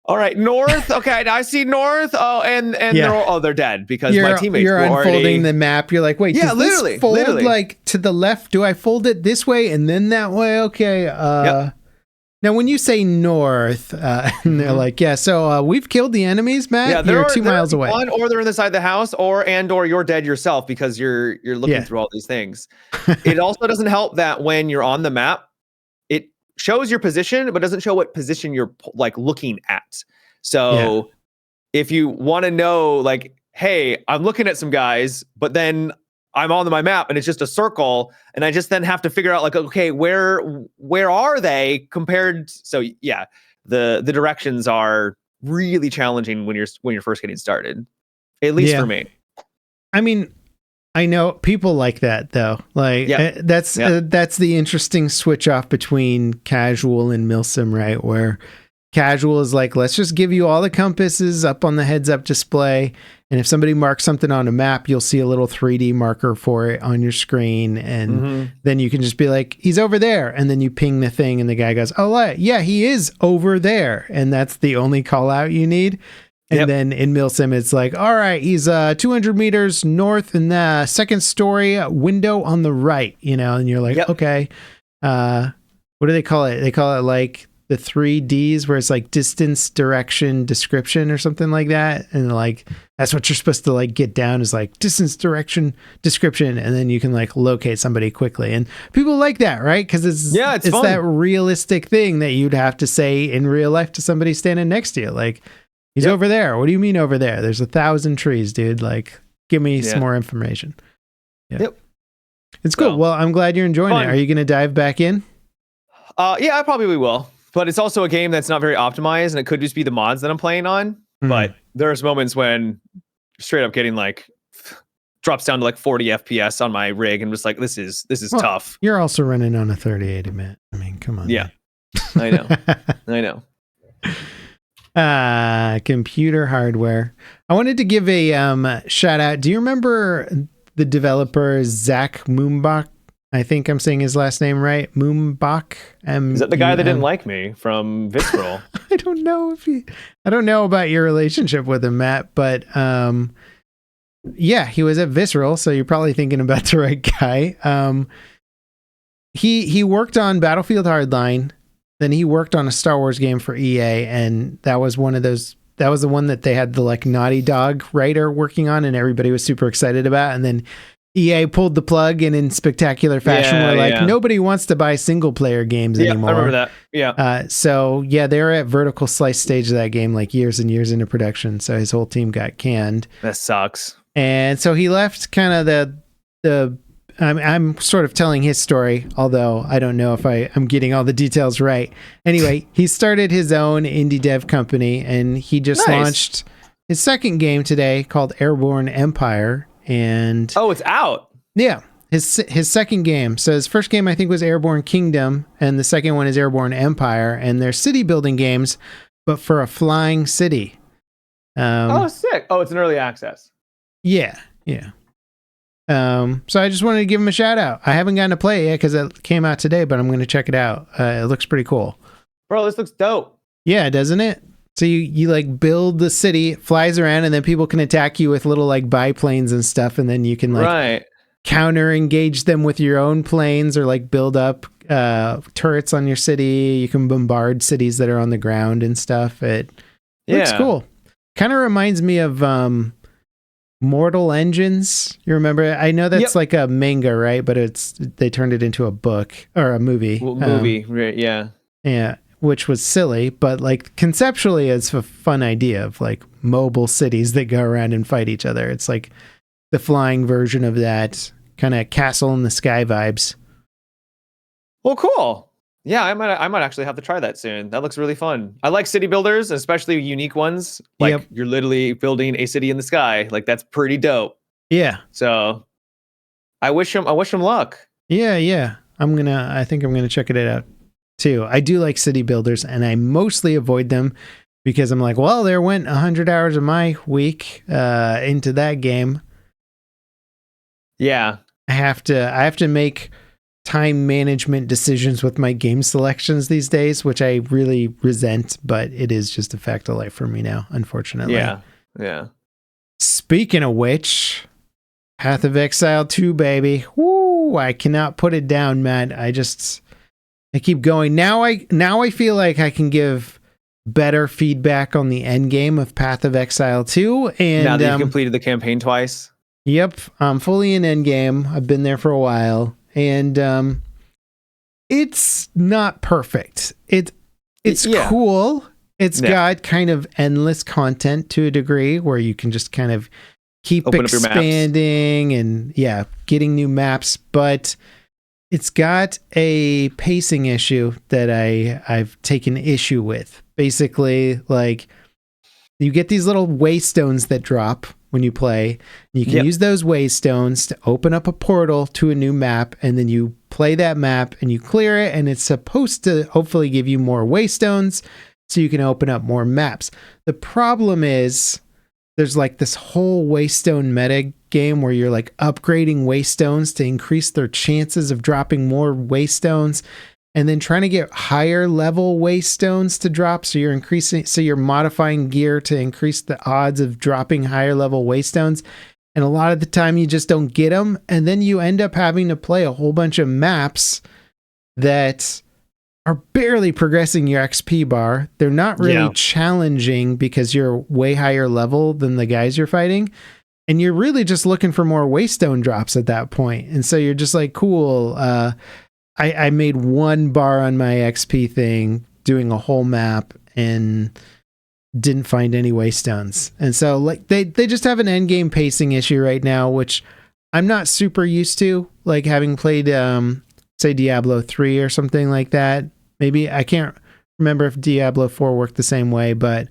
[SPEAKER 2] all right, north. Okay, I see north. Oh, and they're dead because my teammates
[SPEAKER 1] you're
[SPEAKER 2] were
[SPEAKER 1] unfolding
[SPEAKER 2] already
[SPEAKER 1] the map. You're like, wait, does this fold like to the left? Do I fold it this way and then that way? Okay. Now, when you say north, and they're like, so we've killed the enemies, Matt. Yeah, you're 2 miles away.
[SPEAKER 2] One, or they're in the side of the house, or you're dead yourself because you're looking through all these things. It also doesn't help that when you're on the map, it shows your position, but doesn't show what position you're like looking at. So if you want to know, like, hey, I'm looking at some guys, but then I'm on my map and it's just a circle, and I just then have to figure out like, okay, where are they compared? So yeah, the directions are really challenging when you're first getting started, at least for me.
[SPEAKER 1] I mean, I know people like that though. Like that's the interesting switch off between casual and Milsim, right? Where casual is like, let's just give you all the compasses up on the heads up display. And if somebody marks something on a map, you'll see a little 3D marker for it on your screen. And then you can just be like, he's over there. And then you ping the thing and the guy goes, oh yeah, he is over there. And that's the only call out you need. And then in Milsim, it's like, all right, he's 200 meters north in the second story window on the right, and you're like, okay, what do they call it? They call it like the 3Ds, where it's like distance, direction, description or something like that. And like, that's what you're supposed to like get down is like distance, direction, description. And then you can like locate somebody quickly. And people like that, right? Because it's that realistic thing that you'd have to say in real life to somebody standing next to you. Like, he's over there. What do you mean over there? There's 1,000 trees, dude. Like, give me some more information. It's cool. Well, I'm glad you're enjoying it. Are you going to dive back in?
[SPEAKER 2] I probably will. But it's also a game that's not very optimized, and it could just be the mods that I'm playing on. But there's moments when straight up getting like drops down to like 40 FPS on my rig, and just like this is tough.
[SPEAKER 1] You're also running on a 3080, man. I mean, come on.
[SPEAKER 2] Yeah. I know. I know.
[SPEAKER 1] Computer hardware. I wanted to give a shout out. Do you remember the developer Zach Moombach? I think I'm saying his last name right. Moombach.
[SPEAKER 2] Is that the guy that didn't like me from Visceral?
[SPEAKER 1] I don't know I don't know about your relationship with him, Matt, but yeah, he was at Visceral, so you're probably thinking about the right guy. He worked on Battlefield Hardline. Then he worked on a Star Wars game for EA, and that was one of those. That was the one that they had the like Naughty Dog writer working on, and everybody was super excited about. And then EA pulled the plug, and in spectacular fashion, we're like, nobody wants to buy single player games anymore.
[SPEAKER 2] I remember that. Yeah.
[SPEAKER 1] So yeah, they were at vertical slice stage of that game, like years and years into production. So his whole team got canned.
[SPEAKER 2] That sucks.
[SPEAKER 1] And so he left kind of the. I'm sort of telling his story, although I don't know if I'm getting all the details right. Anyway, he started his own indie dev company, and he just launched his second game today called Airborne Empire. And
[SPEAKER 2] it's out.
[SPEAKER 1] Yeah, his second game. So his first game I think was Airborne Kingdom, and the second one is Airborne Empire, and they're city building games, but for a flying city.
[SPEAKER 2] Sick. Oh, it's an early access.
[SPEAKER 1] Yeah. So I just wanted to give him a shout out. I haven't gotten to play it yet because it came out today, but I'm going to check it out. It looks pretty cool.
[SPEAKER 2] Bro, this looks dope.
[SPEAKER 1] Yeah, doesn't it? So you like build the city, it flies around, and then people can attack you with little like biplanes and stuff, and then you can like counter engage them with your own planes, or like build up turrets on your city. You can bombard cities that are on the ground and stuff. It looks cool. Kind of reminds me of Mortal Engines. You remember? I know that's like a manga, right? But they turned it into a book or a movie.
[SPEAKER 2] Right? Yeah.
[SPEAKER 1] Yeah, which was silly, but like conceptually, it's a fun idea of like mobile cities that go around and fight each other. It's like the flying version of that, kind of castle in the sky vibes.
[SPEAKER 2] Well, cool. Yeah, I might actually have to try that soon. That looks really fun. I like city builders, especially unique ones. Like you're literally building a city in the sky. Like that's pretty dope.
[SPEAKER 1] Yeah.
[SPEAKER 2] So I wish him luck.
[SPEAKER 1] Yeah. I think I'm gonna check it out too. I do like city builders, and I mostly avoid them because I'm like, well, there went 100 hours of my week into that game.
[SPEAKER 2] Yeah.
[SPEAKER 1] I have to make time management decisions with my game selections these days, which I really resent, but it is just a fact of life for me now, unfortunately.
[SPEAKER 2] Yeah.
[SPEAKER 1] Speaking of which, Path of Exile 2, baby. Woo! I cannot put it down, Matt. I keep going. Now I feel like I can give better feedback on the end game of Path of Exile 2. And
[SPEAKER 2] now that you've completed the campaign twice.
[SPEAKER 1] Yep, I'm fully in end game. I've been there for a while. And it's not perfect. It's cool. It's got kind of endless content to a degree where you can just kind of keep expanding and getting new maps. But it's got a pacing issue that I've taken issue with. Basically, like you get these little waystones that drop when you play. You can use those waystones to open up a portal to a new map, and then you play that map and you clear it, and it's supposed to hopefully give you more waystones so you can open up more maps. The problem is there's like this whole waystone meta game where you're like upgrading waystones to increase their chances of dropping more waystones, and then trying to get higher level waystones to drop. So you're modifying gear to increase the odds of dropping higher level waystones. And a lot of the time you just don't get them. And then you end up having to play a whole bunch of maps that are barely progressing your XP bar. They're not really challenging because you're way higher level than the guys you're fighting. And you're really just looking for more waystone drops at that point. And so you're just like, cool, I made 1 bar on my XP thing doing a whole map and didn't find any waystones. And so like they just have an end game pacing issue right now, which I'm not super used to, like having played say Diablo 3 or something like that. Maybe I can't remember if Diablo 4 worked the same way, but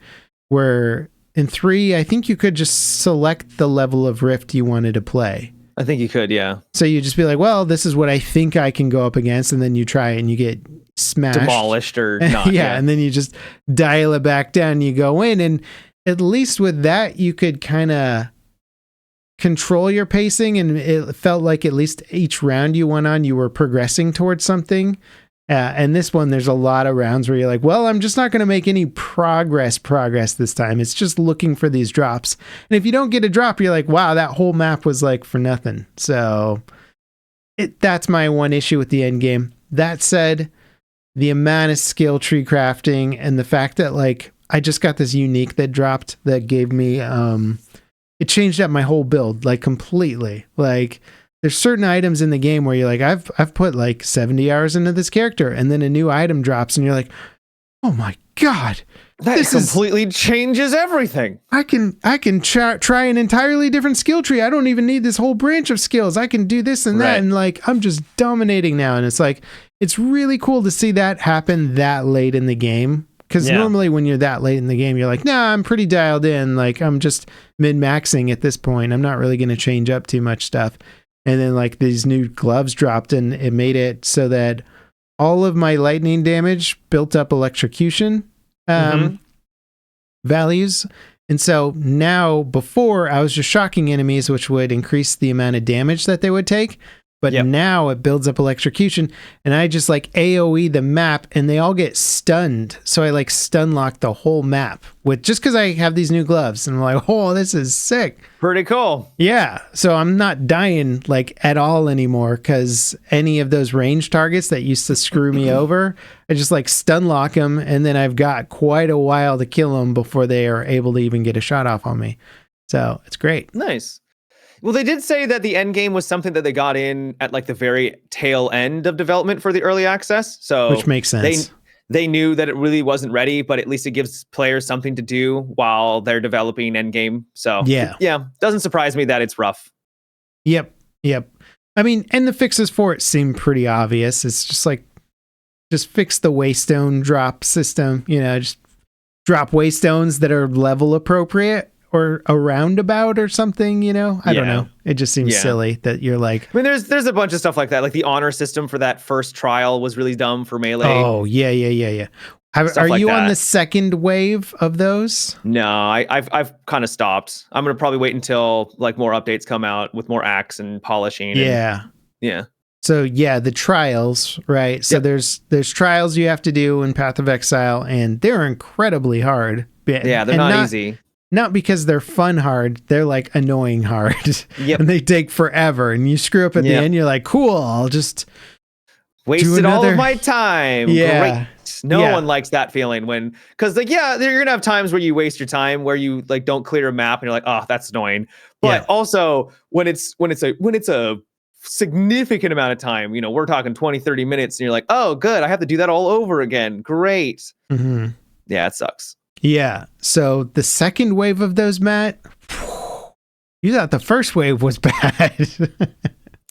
[SPEAKER 1] where in 3 I think you could just select the level of Rift you wanted to play.
[SPEAKER 2] I think you could, yeah.
[SPEAKER 1] So you just be like, well, this is what I think I can go up against, and then you try it and you get smashed,
[SPEAKER 2] demolished, or not.
[SPEAKER 1] yeah, and then you just dial it back down and you go in, and at least with that you could kind of control your pacing, and it felt like at least each round you went on, you were progressing towards something. And this one, there's a lot of rounds where you're like, well, I'm just not going to make any progress this time. It's just looking for these drops. And if you don't get a drop, you're like, wow, that whole map was like for nothing. So that's my one issue with the end game. That said, the amount of skill tree crafting and the fact that like I just got this unique that dropped that gave me it changed up my whole build like completely. Like there's certain items in the game where you're like, I've put like 70 hours into this character, and then a new item drops and you're like, oh my God,
[SPEAKER 2] this completely changes everything.
[SPEAKER 1] I can try an entirely different skill tree. I don't even need this whole branch of skills. I can do this and that. And like, I'm just dominating now. And it's like, it's really cool to see that happen that late in the game. Because normally when you're that late in the game, you're like, nah, I'm pretty dialed in. Like I'm just min-maxing at this point. I'm not really going to change up too much stuff. And then like these new gloves dropped, and it made it so that all of my lightning damage built up electrocution values. And so now, before I was just shocking enemies, which would increase the amount of damage that they would take. But now it builds up electrocution, and I just like AoE the map, and they all get stunned. So I like stun lock the whole map with just because I have these new gloves, and I'm like, oh, this is sick.
[SPEAKER 2] Pretty cool.
[SPEAKER 1] Yeah. So I'm not dying like at all anymore, because any of those range targets that used to screw me over, I just like stun lock them, and then I've got quite a while to kill them before they are able to even get a shot off on me. So it's great.
[SPEAKER 2] Nice. Well, they did say that the end game was something that they got in at like the very tail end of development for the early access. So
[SPEAKER 1] which makes sense.
[SPEAKER 2] They knew that it really wasn't ready, but at least it gives players something to do while they're developing end game. So yeah, doesn't surprise me that it's rough.
[SPEAKER 1] Yep. I mean, and the fixes for it seem pretty obvious. It's just like, just fix the waystone drop system. You know, just drop waystones that are level appropriate. Or a roundabout or something, you know? I don't know. It just seems silly that you're like...
[SPEAKER 2] I mean, there's a bunch of stuff like that. Like the honor system for that first trial was really dumb for Melee.
[SPEAKER 1] Oh, yeah. Are you on the second wave of those?
[SPEAKER 2] No, I've kind of stopped. I'm going to probably wait until like more updates come out with more axe and polishing.
[SPEAKER 1] Yeah. So yeah, the trials, right? So there's trials you have to do in Path of Exile, and they're incredibly hard.
[SPEAKER 2] Yeah, they're not easy.
[SPEAKER 1] Not because they're fun hard, they're like annoying hard.
[SPEAKER 2] Yep.
[SPEAKER 1] And they take forever. And you screw up at the end, you're like, cool, I'll just
[SPEAKER 2] wasted all of my time.
[SPEAKER 1] Yeah.
[SPEAKER 2] Great. No one likes that feeling because like, you're gonna have times where you waste your time, where you like don't clear a map and you're like, oh, that's annoying. But also when it's a significant amount of time, you know, we're talking 20-30 minutes, and you're like, oh good, I have to do that all over again. Great.
[SPEAKER 1] Mm-hmm.
[SPEAKER 2] Yeah, it sucks.
[SPEAKER 1] Yeah. So the second wave of those, Matt, you thought the first wave was bad.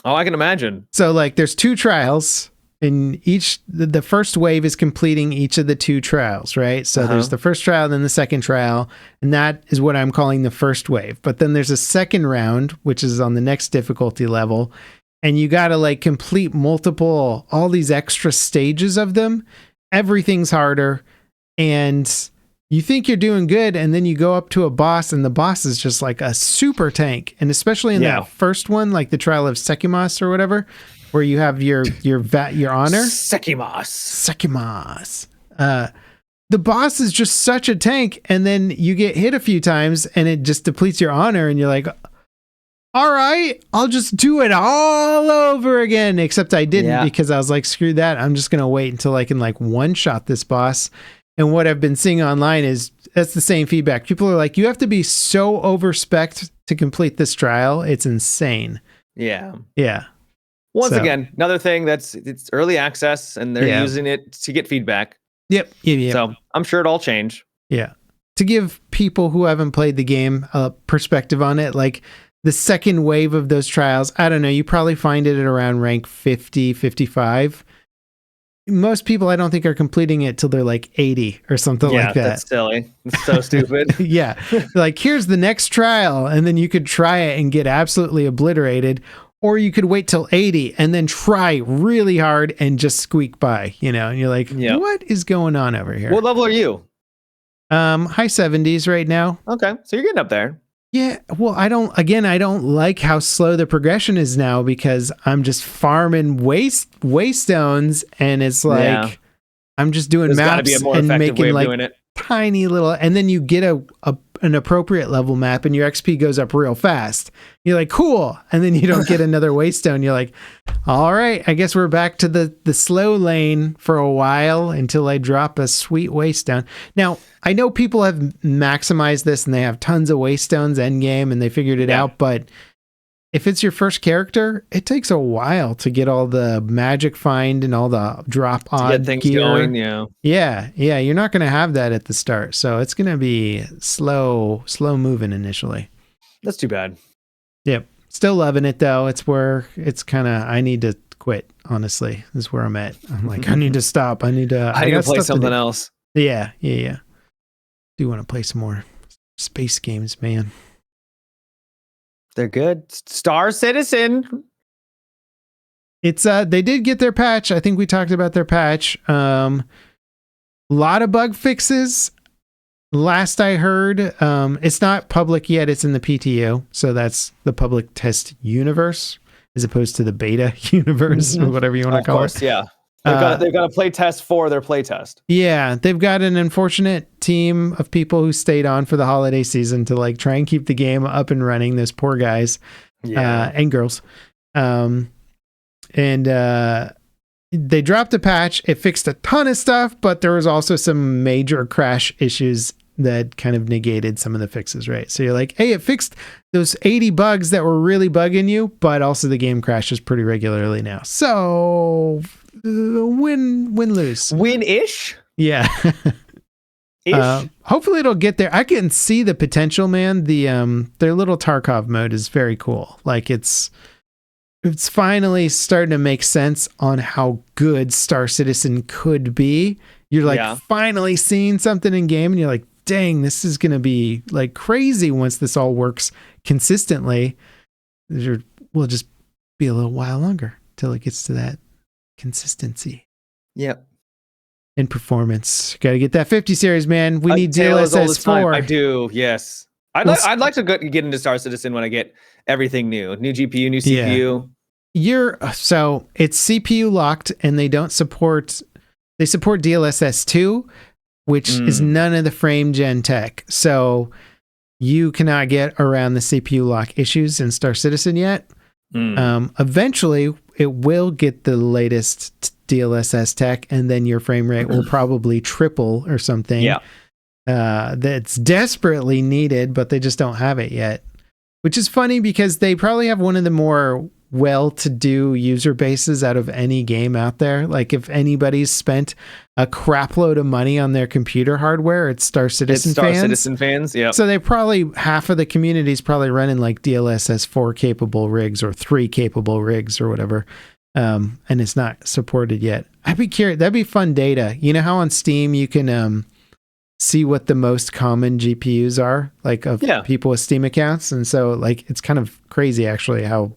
[SPEAKER 2] Oh, I can imagine.
[SPEAKER 1] So like there's two trials, and the first wave is completing each of the two trials, right? So there's the first trial, then the second trial, and that is what I'm calling the first wave. But then there's a second round, which is on the next difficulty level, and you got to like complete all these extra stages of them. Everything's harder, and you think you're doing good, and then you go up to a boss, and the boss is just like a super tank. And especially in that first one, like the trial of Sekimos or whatever, where you have your honor. Sekimos. The boss is just such a tank, and then you get hit a few times, and it just depletes your honor, and you're like, all right, I'll just do it all over again. Except I didn't, because I was like, screw that. I'm just going to wait until I can like one-shot this boss. And what I've been seeing online is that's the same feedback. People are like, you have to be so overspec'd to complete this trial. It's insane.
[SPEAKER 2] Yeah. Once again, another thing it's early access, and they're using it to get feedback.
[SPEAKER 1] Yep.
[SPEAKER 2] So I'm sure it'll change.
[SPEAKER 1] Yeah. To give people who haven't played the game a perspective on it, like the second wave of those trials, I don't know, you probably find it at around rank 50, 55. most people I don't think are completing it till they're like 80 or something like that.
[SPEAKER 2] That's silly. It's so stupid.
[SPEAKER 1] Yeah. Like, here's the next trial, and then you could try it and get absolutely obliterated, or you could wait till 80 and then try really hard and just squeak by, and you're like, what is going on over here?
[SPEAKER 2] What level are you?
[SPEAKER 1] High 70s right now.
[SPEAKER 2] Okay. So you're getting up there.
[SPEAKER 1] Yeah, well, I don't like how slow the progression is now, because I'm just farming waystones, and it's like I'm just doing
[SPEAKER 2] There's
[SPEAKER 1] maps
[SPEAKER 2] gotta be a more
[SPEAKER 1] and
[SPEAKER 2] effective
[SPEAKER 1] making
[SPEAKER 2] way of
[SPEAKER 1] like
[SPEAKER 2] doing it.
[SPEAKER 1] tiny little, and then you get an appropriate level map and your XP goes up real fast. You're like, cool, and then you don't get another waystone. You're like, all right, I guess we're back to the slow lane for a while until I drop a sweet waystone. Now, I know people have maximized this and they have tons of waystones endgame and they figured it out, but if it's your first character, it takes a while to get all the magic find and all the drop odd
[SPEAKER 2] get things
[SPEAKER 1] gear
[SPEAKER 2] going.
[SPEAKER 1] Yeah. You're not going to have that at the start, so it's going to be slow moving initially.
[SPEAKER 2] That's too bad.
[SPEAKER 1] Yep. Still loving it though. It's where it's kind of, I need to quit. Honestly, is where I'm at. I'm like, I need to stop. I need to
[SPEAKER 2] play something else.
[SPEAKER 1] Yeah. Do want to play some more space games, man.
[SPEAKER 2] They're good. Star Citizen.
[SPEAKER 1] It's they did get their patch. I think we talked about their patch. A lot of bug fixes. Last I heard, it's not public yet. It's in the PTO, so that's the public test universe as opposed to the beta universe or whatever you want to call it.
[SPEAKER 2] Yeah. They've got a play test for their play test.
[SPEAKER 1] Yeah, they've got an unfortunate team of people who stayed on for the holiday season to like try and keep the game up and running. Those poor guys and girls. And they dropped a patch. It fixed a ton of stuff, but there was also some major crash issues that kind of negated some of the fixes, right? So you're like, hey, it fixed those 80 bugs that were really bugging you, but also the game crashes pretty regularly now. So win-lose.
[SPEAKER 2] Win-ish?
[SPEAKER 1] Yeah. Hopefully it'll get there. I can see the potential, man. Their little Tarkov mode is very cool. Like it's finally starting to make sense on how good Star Citizen could be. You're like finally seeing something in game and you're like, dang, this is going to be like crazy once this all works consistently. We'll just be a little while longer till it gets to that consistency.
[SPEAKER 2] Yep.
[SPEAKER 1] In performance. Got to get that 50 series, man. We need DLSS 4.
[SPEAKER 2] I do, yes. I'd like to get into Star Citizen when I get everything new. New GPU, new CPU.
[SPEAKER 1] So it's CPU locked and they support DLSS 2, which is none of the frame gen tech. So you cannot get around the CPU lock issues in Star Citizen yet. Eventually it will get the latest DLSS tech and then your frame rate will probably triple or something. Yeah. That's desperately needed, but they just don't have it yet, which is funny because they probably have one of the more well-to-do user bases out of any game out there. Like if anybody's spent a crap load of money on their computer hardware, it's Star Citizen fans. Yeah. So they probably, half of the community is probably running like DLSS 4 capable rigs or 3 capable rigs or whatever. And it's not supported yet. I'd be curious. That'd be fun data. You know how on Steam you can see what the most common GPUs are, like of people with Steam accounts. And so like it's kind of crazy actually how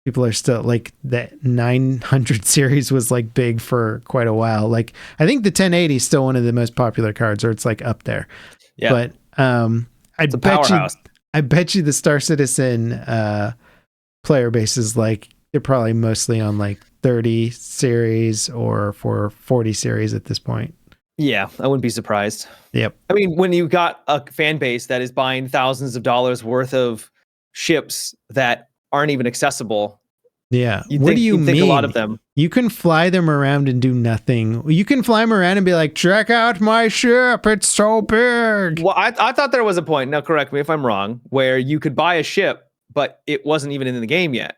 [SPEAKER 1] people are still like that 900 series was like big for quite a while. Like I think the 1080 is still one of the most popular cards, or it's like up there. Yeah. But I bet you the Star Citizen player base is like they're probably mostly on like 30 series or 40 series at this point.
[SPEAKER 2] Yeah, I wouldn't be surprised.
[SPEAKER 1] Yep.
[SPEAKER 2] I mean, when you got a fan base that is buying thousands of dollars worth of ships that aren't even accessible.
[SPEAKER 1] Yeah. What do you mean?
[SPEAKER 2] Think a lot of them.
[SPEAKER 1] You can fly them around and do nothing. You can fly them around and be like, check out my ship. It's so big.
[SPEAKER 2] Well, I thought there was a point, now correct me if I'm wrong, where you could buy a ship, but it wasn't even in the game yet.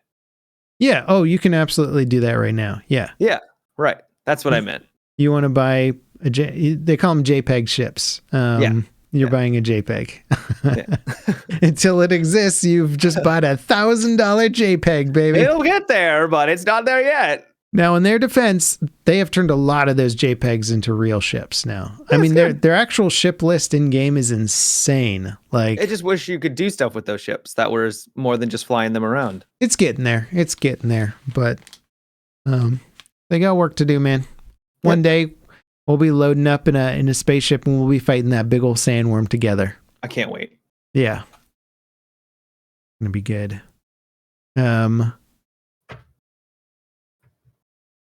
[SPEAKER 1] Yeah. Oh, you can absolutely do that right now. Yeah.
[SPEAKER 2] Yeah. Right. That's what I meant.
[SPEAKER 1] You want to buy they call them JPEG ships. You're buying a JPEG. Until it exists, you've just bought $1,000 JPEG, baby.
[SPEAKER 2] It'll get there, but it's not there yet.
[SPEAKER 1] Now, in their defense, they have turned a lot of those JPEGs into real ships now. I mean, their actual ship list in game is insane. Like,
[SPEAKER 2] I just wish you could do stuff with those ships that was more than just flying them around.
[SPEAKER 1] It's getting there. It's getting there. But they got work to do, man. One day we'll be loading up in a spaceship and we'll be fighting that big old sandworm together.
[SPEAKER 2] I can't wait.
[SPEAKER 1] Yeah. Gonna be good.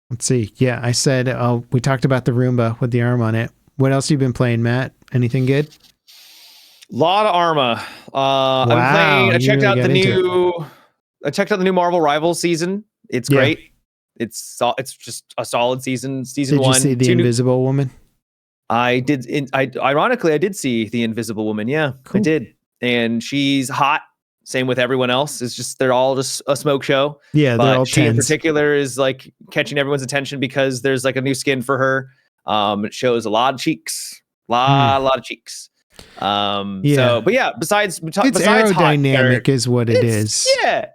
[SPEAKER 1] Let's see. Yeah, I said we talked about the Roomba with the arm on it. What else you been playing, Matt? Anything good?
[SPEAKER 2] Lot of Arma. I checked out the new Marvel Rivals season. It's great. It's just a solid season. Season 1.
[SPEAKER 1] Did you see the Invisible Woman?
[SPEAKER 2] I did. Ironically, I did see the Invisible Woman. Yeah, cool. I did. And she's hot. Same with everyone else. It's just they're all just a smoke show.
[SPEAKER 1] Yeah, they're all
[SPEAKER 2] she
[SPEAKER 1] tens.
[SPEAKER 2] In particular is like catching everyone's attention because there's like a new skin for her. It shows a lot of cheeks, lot of cheeks. So, but yeah, besides
[SPEAKER 1] aerodynamic is what it is.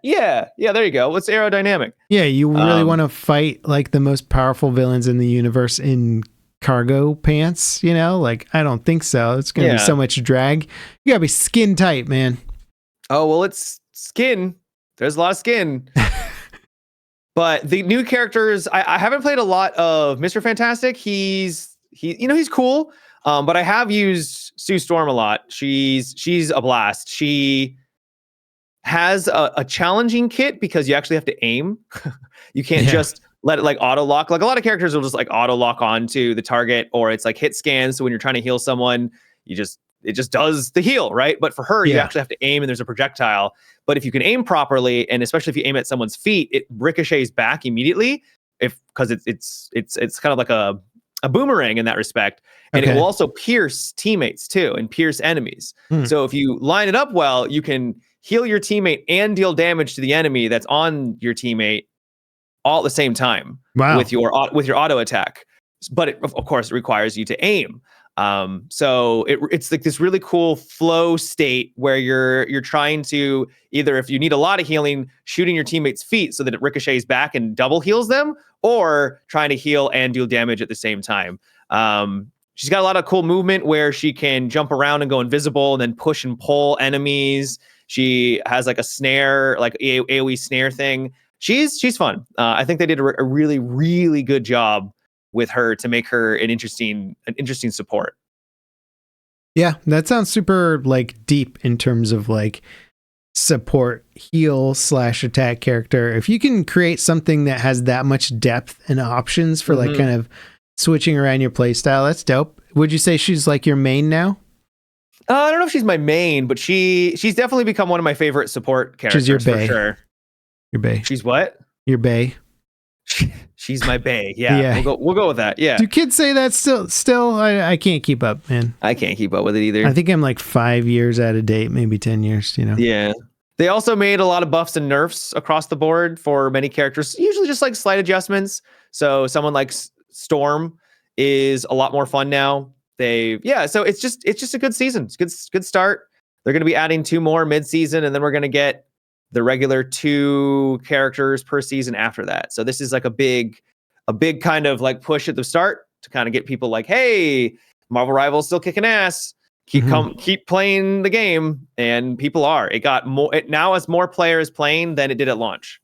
[SPEAKER 2] Yeah. There you go. What's aerodynamic?
[SPEAKER 1] Yeah, you really want to fight like the most powerful villains in the universe in cargo pants. You know, like I don't think so. It's gonna be so much drag. You gotta be skin tight, man.
[SPEAKER 2] Oh, well, it's skin. There's a lot of skin. But the new characters, I haven't played a lot of Mr. Fantastic. He's cool. But I have used Sue Storm a lot. She's a blast. She has a challenging kit because you actually have to aim. You can't just let it like auto lock. Like a lot of characters will just like auto lock onto the target, or it's like hit scan. So when you're trying to heal someone, it just does the heal, right? But for her, you actually have to aim and there's a projectile. But if you can aim properly, and especially if you aim at someone's feet, it ricochets back immediately because it's kind of like a boomerang in that respect. And it will also pierce teammates too and pierce enemies. So if you line it up well, you can heal your teammate and deal damage to the enemy that's on your teammate all at the same time with your auto attack. But of course, it requires you to aim. So it's like this really cool flow state where you're trying to either, if you need a lot of healing, shooting your teammates' feet so that it ricochets back and double heals them, or trying to heal and deal damage at the same time. She's got a lot of cool movement where she can jump around and go invisible and then push and pull enemies. She has like a snare, like AoE snare thing. She's fun. I think they did a really, really good job with her to make her an interesting support.
[SPEAKER 1] Yeah, that sounds super like deep in terms of like support, heal / attack character. If you can create something that has that much depth and options for like kind of switching around your playstyle, that's dope. Would you say she's like your main now?
[SPEAKER 2] I don't know if she's my main, but she's definitely become one of my favorite support characters.
[SPEAKER 1] She's your bae.
[SPEAKER 2] For sure.
[SPEAKER 1] Your bae.
[SPEAKER 2] She's what?
[SPEAKER 1] Your bae.
[SPEAKER 2] She's my bae. Yeah. We'll go with that. Yeah.
[SPEAKER 1] Do kids say that still? I can't keep up, man.
[SPEAKER 2] I can't keep up with it either.
[SPEAKER 1] I think I'm like 5 years out of date, maybe 10 years, you know?
[SPEAKER 2] Yeah. They also made a lot of buffs and nerfs across the board for many characters, usually just like slight adjustments. So someone like Storm is a lot more fun now. So it's just a good season. It's good start. They're going to be adding 2 more mid-season, and then we're going to get the regular 2 characters per season after that. So this is like a big kind of like push at the start to kind of get people like, hey, Marvel Rivals still kicking ass. Keep playing the game, and people are. It now has more players playing than it did at launch.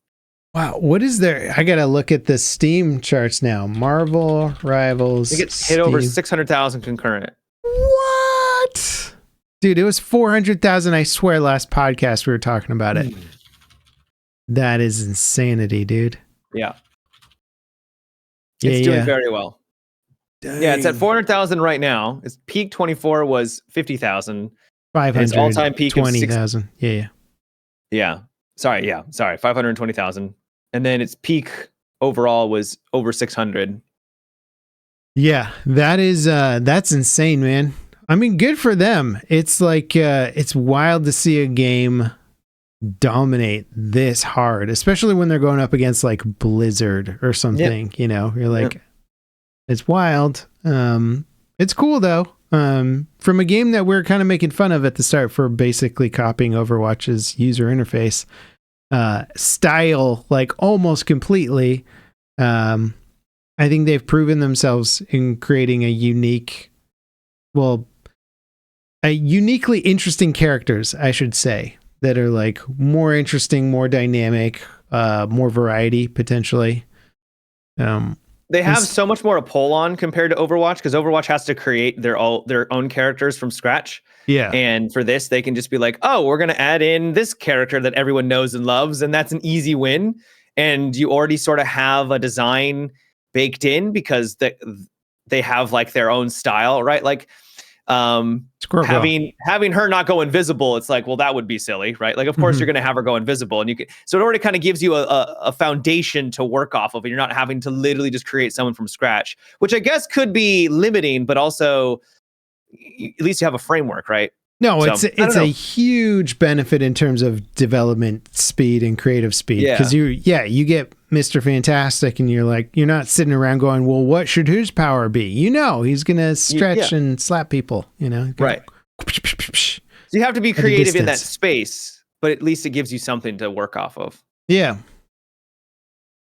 [SPEAKER 1] Wow, what is there? I gotta look at the Steam charts now. Marvel Rivals.
[SPEAKER 2] It gets hit over 600,000 concurrent.
[SPEAKER 1] What? Dude, it was 400,000. I swear, last podcast we were talking about it. That is insanity, dude.
[SPEAKER 2] Yeah. It's doing very well. Dang. Yeah, it's at 400,000 right now. Its peak 24 was 50,000.
[SPEAKER 1] 500.
[SPEAKER 2] Its all-time peak
[SPEAKER 1] 20,000.
[SPEAKER 2] Yeah. Sorry, 520,000. And then its peak overall was over 600.
[SPEAKER 1] Yeah, that's insane, man. I mean, good for them. It's like it's wild to see a game dominate this hard, especially when they're going up against like Blizzard or something. You know, you're like, it's wild. It's cool though. From a game that we're kind of making fun of at the start for basically copying Overwatch's user interface style, like almost completely. I think they've proven themselves in creating a uniquely interesting characters, I should say, that are like more interesting, more dynamic, more variety potentially.
[SPEAKER 2] They have so much more to pull on compared to Overwatch, because Overwatch has to create their own characters from scratch.
[SPEAKER 1] Yeah.
[SPEAKER 2] And for this, they can just be like, oh, we're going to add in this character that everyone knows and loves. And that's an easy win. And you already sort of have a design baked in because they have like their own style, right? Like having her not go invisible, it's like, well, that would be silly, right? Like, of course you're going to have her go invisible, and so it already kind of gives you a foundation to work off of, and you're not having to literally just create someone from scratch, which I guess could be limiting, but also at least you have a framework, right?
[SPEAKER 1] No, it's a huge benefit in terms of development speed and creative speed, because you get Mr. Fantastic and you're not sitting around going, well, what should his power be? He's gonna stretch and slap people,
[SPEAKER 2] right? So you have to be creative in that space, but at least it gives you something to work off of.
[SPEAKER 1] Yeah.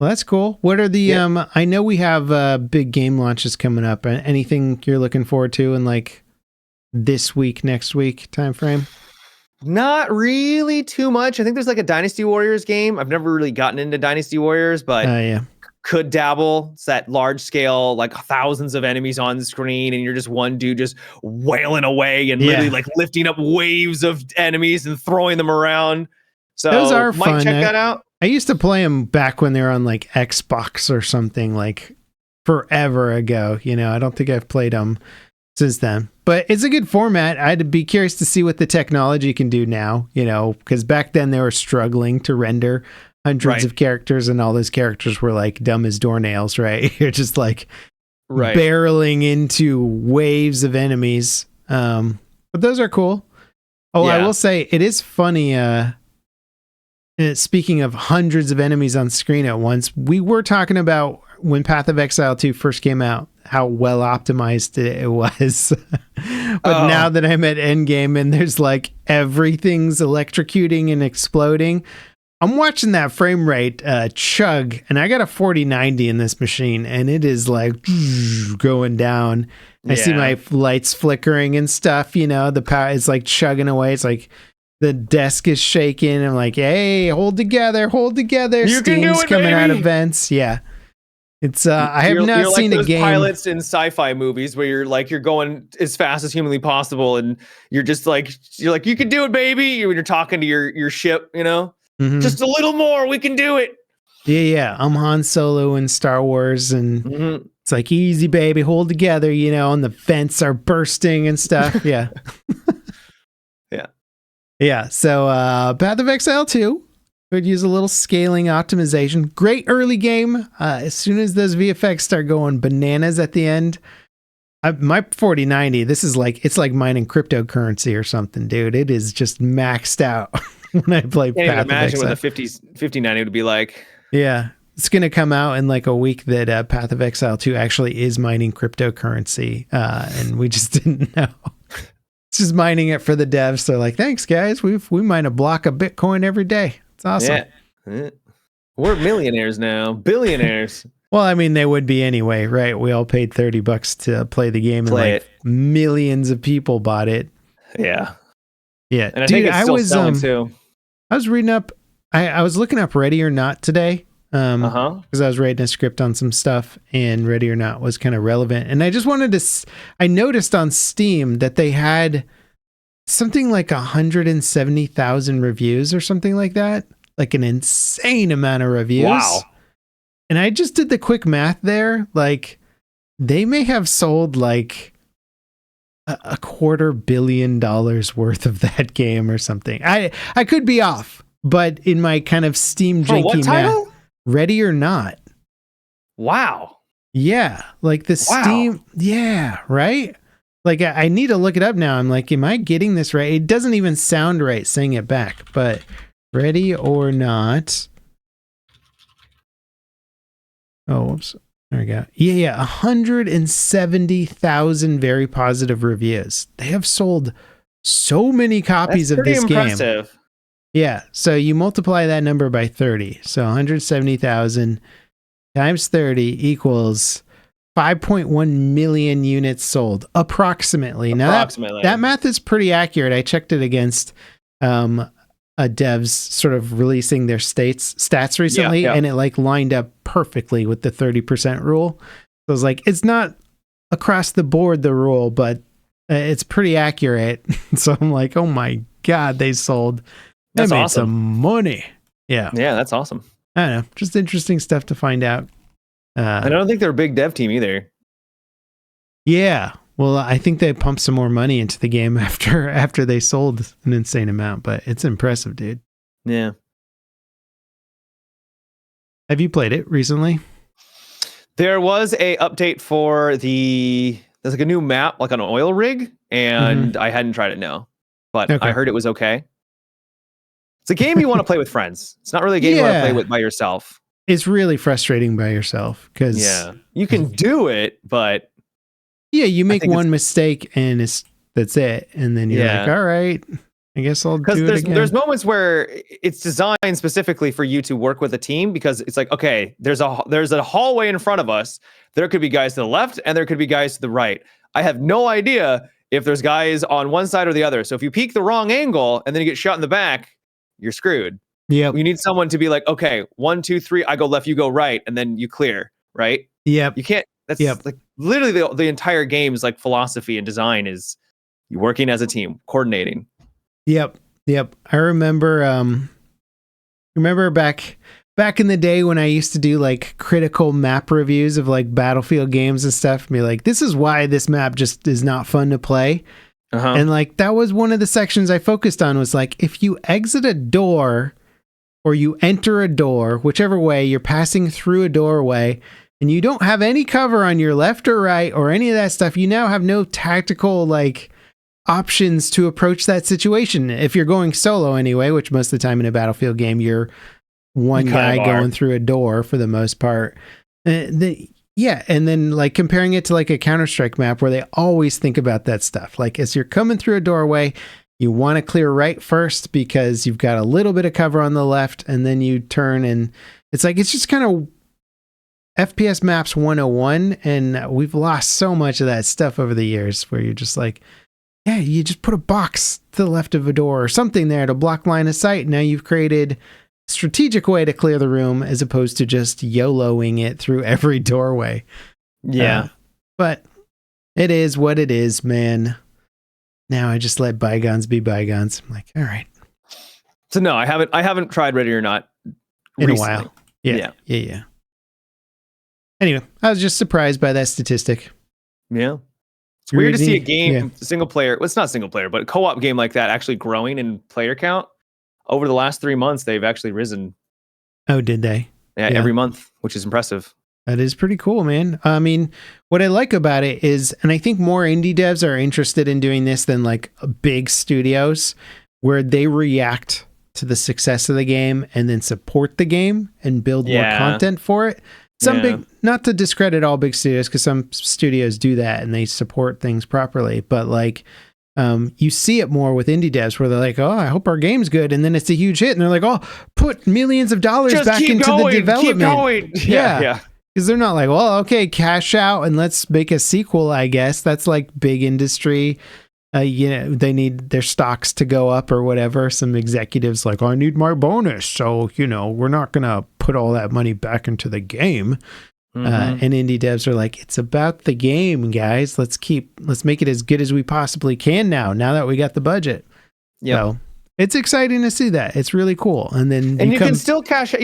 [SPEAKER 1] Well, that's cool. What are the I know we have big game launches coming up. Anything you're looking forward to in like this week, next week time frame?
[SPEAKER 2] Not really too much. I think there's like a Dynasty Warriors game. I've never really gotten into Dynasty Warriors, but could dabble. It's that large scale, like thousands of enemies on the screen, and you're just one dude just wailing away and literally like lifting up waves of enemies and throwing them around. So
[SPEAKER 1] those are
[SPEAKER 2] might
[SPEAKER 1] fun.
[SPEAKER 2] Check that out.
[SPEAKER 1] I used to play them back when they were on like Xbox or something, like forever ago. I don't think I've played them since then, but it's a good format. I'd be curious to see what the technology can do now, because back then they were struggling to render hundreds of characters, and all those characters were like dumb as doornails, right? You're just like barreling into waves of enemies. But those are cool. I will say it is funny. Speaking of hundreds of enemies on screen at once, we were talking about when Path of Exile 2 first came out, how well optimized it was. But now that I'm at endgame and there's like everything's electrocuting and exploding, I'm watching that frame rate chug, and I got a 4090 in this machine, and it is like going down. I see my lights flickering and stuff, the power is like chugging away. It's like the desk is shaking. I'm like, hey, hold together.
[SPEAKER 2] You can do it,
[SPEAKER 1] coming
[SPEAKER 2] baby.
[SPEAKER 1] Out of vents. Yeah. It's I have not
[SPEAKER 2] you're
[SPEAKER 1] seen
[SPEAKER 2] like
[SPEAKER 1] a game.
[SPEAKER 2] Pilots in sci-fi movies where you're going as fast as humanly possible, and you're like you can do it, baby. When you're talking to your ship, just a little more, we can do it.
[SPEAKER 1] Yeah. I'm Han Solo in Star Wars, and it's like, easy, baby, hold together, and the vents are bursting and stuff. Yeah. Yeah. So Path of Exile 2 could use a little scaling optimization. Great early game. As soon as those VFX start going bananas at the end, my 4090, it's like mining cryptocurrency or something, dude. It is just maxed out when I play Path of Exile.
[SPEAKER 2] Can't even imagine what the 5090 would be like.
[SPEAKER 1] Yeah. It's going to come out in like a week that Path of Exile 2 actually is mining cryptocurrency, and we just didn't know. It's just mining it for the devs. They're like, thanks, guys. We mine a block of Bitcoin every day. It's awesome.
[SPEAKER 2] Yeah. We're millionaires now. Billionaires.
[SPEAKER 1] Well, I mean, they would be anyway, right? We all paid $30 to play the game, and millions of people bought it.
[SPEAKER 2] Yeah.
[SPEAKER 1] Yeah.
[SPEAKER 2] And I think it's still selling too.
[SPEAKER 1] I was reading up, I was looking up Ready or Not today. Because I was writing a script on some stuff, and Ready or Not was kind of relevant. And I just wanted I noticed on Steam that they had something like 170,000 reviews or something like that. Like an insane amount of reviews.
[SPEAKER 2] Wow.
[SPEAKER 1] And I just did the quick math there. Like, they may have sold like $250 million worth of that game or something. I could be off, but in my kind of Steam janky math, Ready or Not.
[SPEAKER 2] Wow.
[SPEAKER 1] Yeah. Like the Steam. Yeah. Right. Like I need to look it up now. I'm like, am I getting this right? It doesn't even sound right saying it back, but Ready or Not. Oh, whoops. There we go. Yeah. 170,000 very positive reviews. They have sold so many copies of this game. Yeah. So you multiply that number by 30. So 170,000 times 30 equals 5.1 million units sold, approximately. Now that math is pretty accurate. I checked it against a devs sort of releasing their stats recently, and it like lined up perfectly with the 30% rule. So I was like, it's not across the board the rule, but it's pretty accurate. So I'm like, oh my God, they sold. They made awesome. Some money. Yeah.
[SPEAKER 2] Yeah, that's awesome.
[SPEAKER 1] I don't know. Just interesting stuff to find out.
[SPEAKER 2] I don't think they're a big dev team either.
[SPEAKER 1] Yeah. Well, I think they pumped some more money into the game after they sold an insane amount, but it's impressive, dude.
[SPEAKER 2] Yeah.
[SPEAKER 1] Have you played it recently?
[SPEAKER 2] There was a update for there's like a new map, like an oil rig, and I hadn't tried it, no. But I heard it was okay. It's a game you want to play with friends. It's not really a game you want to play with by yourself.
[SPEAKER 1] It's really frustrating by yourself because
[SPEAKER 2] you can do it, but
[SPEAKER 1] you make one mistake and that's it, and then you're like, all right, I guess I'll do it again.
[SPEAKER 2] There's moments where it's designed specifically for you to work with a team because it's like, okay, there's a hallway in front of us. There could be guys to the left and there could be guys to the right. I have no idea if there's guys on one side or the other. So if you peek the wrong angle and then you get shot in the back, you're screwed.
[SPEAKER 1] Yeah.
[SPEAKER 2] You need someone to be like, okay, 1, 2, 3, I go left, you go right, and then you clear, right?
[SPEAKER 1] Yep.
[SPEAKER 2] You can't, that's like literally the entire game's like philosophy and design is you working as a team, coordinating.
[SPEAKER 1] Yep. I remember back in the day when I used to do like critical map reviews of like Battlefield games and stuff, and be like, this is why this map just is not fun to play. And like that was one of the sections I focused on, was like, if you exit a door or you enter a door, whichever way, you're passing through a doorway and you don't have any cover on your left or right or any of that stuff, you now have no tactical like options to approach that situation. If you're going solo anyway, which most of the time in a Battlefield game, you're one guy going through a door for the most part. And then like comparing it to like a Counter-Strike map where they always think about that stuff. Like as you're coming through a doorway, you want to clear right first because you've got a little bit of cover on the left, and then you turn, and it's like, it's just kind of FPS maps 101. And we've lost so much of that stuff over the years where you're just like, yeah, you just put a box to the left of a door or something there to block line of sight. Now you've created strategic way to clear the room as opposed to just YOLOing it through every doorway.
[SPEAKER 2] Yeah.
[SPEAKER 1] But it is what it is, man. Now I just let bygones be bygones. I'm like, all right.
[SPEAKER 2] So no, I haven't tried Ready or Not
[SPEAKER 1] in recently. A while. Yeah. Anyway, I was just surprised by that statistic.
[SPEAKER 2] Yeah. It's weird to see a game, single player, well, it's not single player, but a co-op game like that actually growing in player count. Over the last 3 months, they've actually risen.
[SPEAKER 1] Oh, did they?
[SPEAKER 2] Yeah, every month, which is impressive.
[SPEAKER 1] That is pretty cool, man. I mean, what I like about it is, and I think more indie devs are interested in doing this than like big studios, where they react to the success of the game and then support the game and build more content for it. Some big, not to discredit all big studios, because some studios do that and they support things properly, but like, you see it more with indie devs where they're like, oh, I hope our game's good. And then it's a huge hit. And they're like, oh, put millions of dollars back into the development.
[SPEAKER 2] Keep going. Yeah.
[SPEAKER 1] Because they're not like, well, okay, cash out and let's make a sequel, I guess. That's like big industry. They need their stocks to go up or whatever. Some executives like, I need my bonus. So, we're not going to put all that money back into the game. And indie devs are like, it's about the game, guys. Let's make it as good as we possibly can now that we got the budget. Yeah. So it's exciting to see that. It's really cool. And then
[SPEAKER 2] you can still cash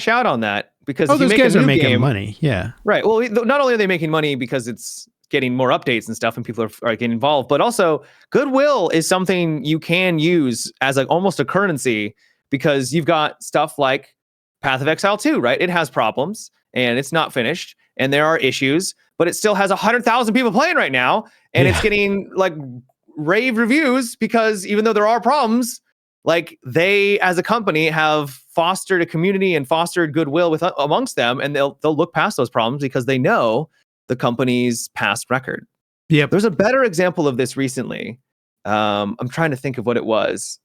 [SPEAKER 2] out on that because if
[SPEAKER 1] those
[SPEAKER 2] you
[SPEAKER 1] guys are making
[SPEAKER 2] game,
[SPEAKER 1] money. Yeah.
[SPEAKER 2] Right. Well, not only are they making money because it's getting more updates and stuff and people are getting involved, but also goodwill is something you can use as like almost a currency, because you've got stuff like Path of Exile 2, right? It has problems and it's not finished and there are issues, but it still has 100,000 people playing right now. And it's getting like rave reviews because even though there are problems, like they as a company have fostered a community and fostered goodwill amongst them, and they'll look past those problems because they know the company's past record.
[SPEAKER 1] Yep.
[SPEAKER 2] There's a better example of this recently. I'm trying to think of what it was.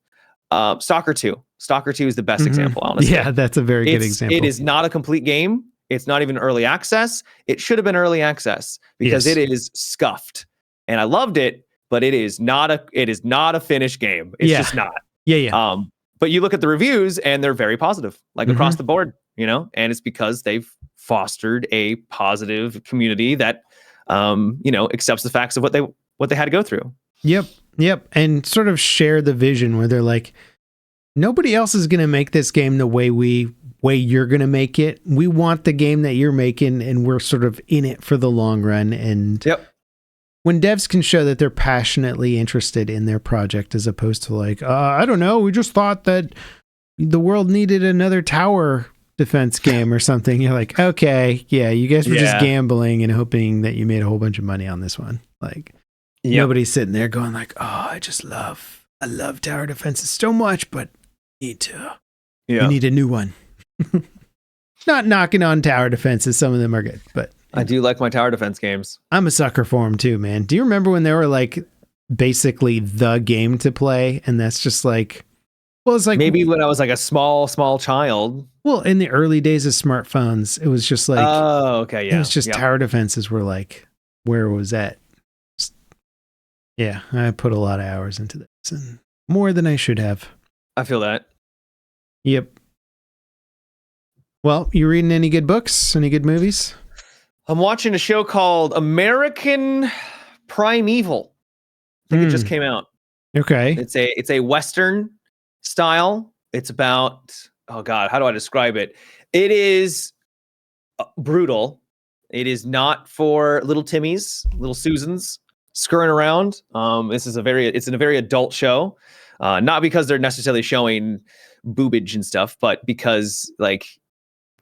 [SPEAKER 2] Stalker 2. Stalker 2 is the best example, honestly.
[SPEAKER 1] Yeah, that's a very good example.
[SPEAKER 2] It is not a complete game. It's not even early access. It should have been early access because
[SPEAKER 1] Yes.
[SPEAKER 2] it is scuffed. And I loved it, but it is not a finished game. It's just not.
[SPEAKER 1] Yeah.
[SPEAKER 2] But you look at the reviews and they're very positive, like across the board, and it's because they've fostered a positive community that accepts the facts of what they had to go through.
[SPEAKER 1] Yep. And sort of share the vision where they're like, nobody else is going to make this game the way you're going to make it. We want the game that you're making, and we're sort of in it for the long run. And when devs can show that they're passionately interested in their project, as opposed to like, I don't know, we just thought that the world needed another tower defense game or something. You're like, okay, yeah, you guys were just gambling and hoping that you made a whole bunch of money on this one. Like, nobody's sitting there going like, oh, I love tower defenses so much, but you need a new one. Not knocking on tower defenses. Some of them are good, but
[SPEAKER 2] I do like my tower defense games.
[SPEAKER 1] I'm a sucker for them too, man. Do you remember when they were like basically the game to play? And that's just like, well, it's like
[SPEAKER 2] maybe when I was like a small child.
[SPEAKER 1] Well, in the early days of smartphones, it was just like,
[SPEAKER 2] oh, okay, yeah.
[SPEAKER 1] It was just tower defenses were like where it was at. Yeah, I put a lot of hours into this, and more than I should have.
[SPEAKER 2] I feel that.
[SPEAKER 1] Yep. Well, you reading any good books? Any good movies?
[SPEAKER 2] I'm watching a show called American Primeval. I think it just came out.
[SPEAKER 1] Okay.
[SPEAKER 2] It's a Western style. It's about, oh God, how do I describe it? It is brutal. It is not for little Timmies, little Susans scurrying around. It's in a very adult show. Not because they're necessarily showing boobage and stuff, but because like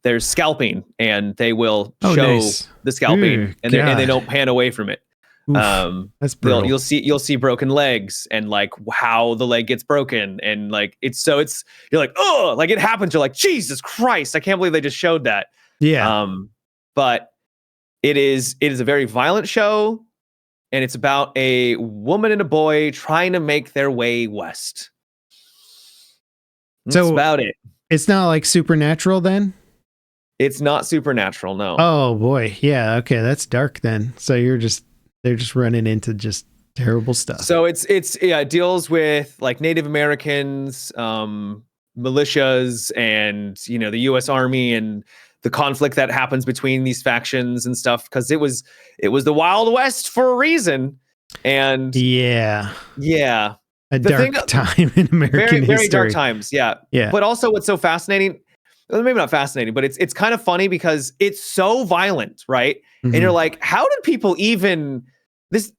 [SPEAKER 2] there's scalping and they will show the scalping and they don't pan away from it. Oof, that's brutal. You'll see broken legs and like how the leg gets broken and like you're like, oh, like it happens. You're like, Jesus Christ, I can't believe they just showed that.
[SPEAKER 1] Yeah.
[SPEAKER 2] But it is a very violent show, and it's about a woman and a boy trying to make their way west. That's about it.
[SPEAKER 1] It's not like Supernatural then?
[SPEAKER 2] It's not Supernatural, no.
[SPEAKER 1] Oh boy. Yeah, okay, that's dark then. So they're just running into just terrible stuff.
[SPEAKER 2] So it deals with like Native Americans, militias, and the U.S. Army and the conflict that happens between these factions and stuff, because it was the Wild West for a reason. And
[SPEAKER 1] a dark
[SPEAKER 2] thing,
[SPEAKER 1] time in American history.
[SPEAKER 2] Very dark times, yeah. But also what's so fascinating, well, maybe not fascinating, but it's kind of funny because it's so violent, right? And you're like, how did people even this?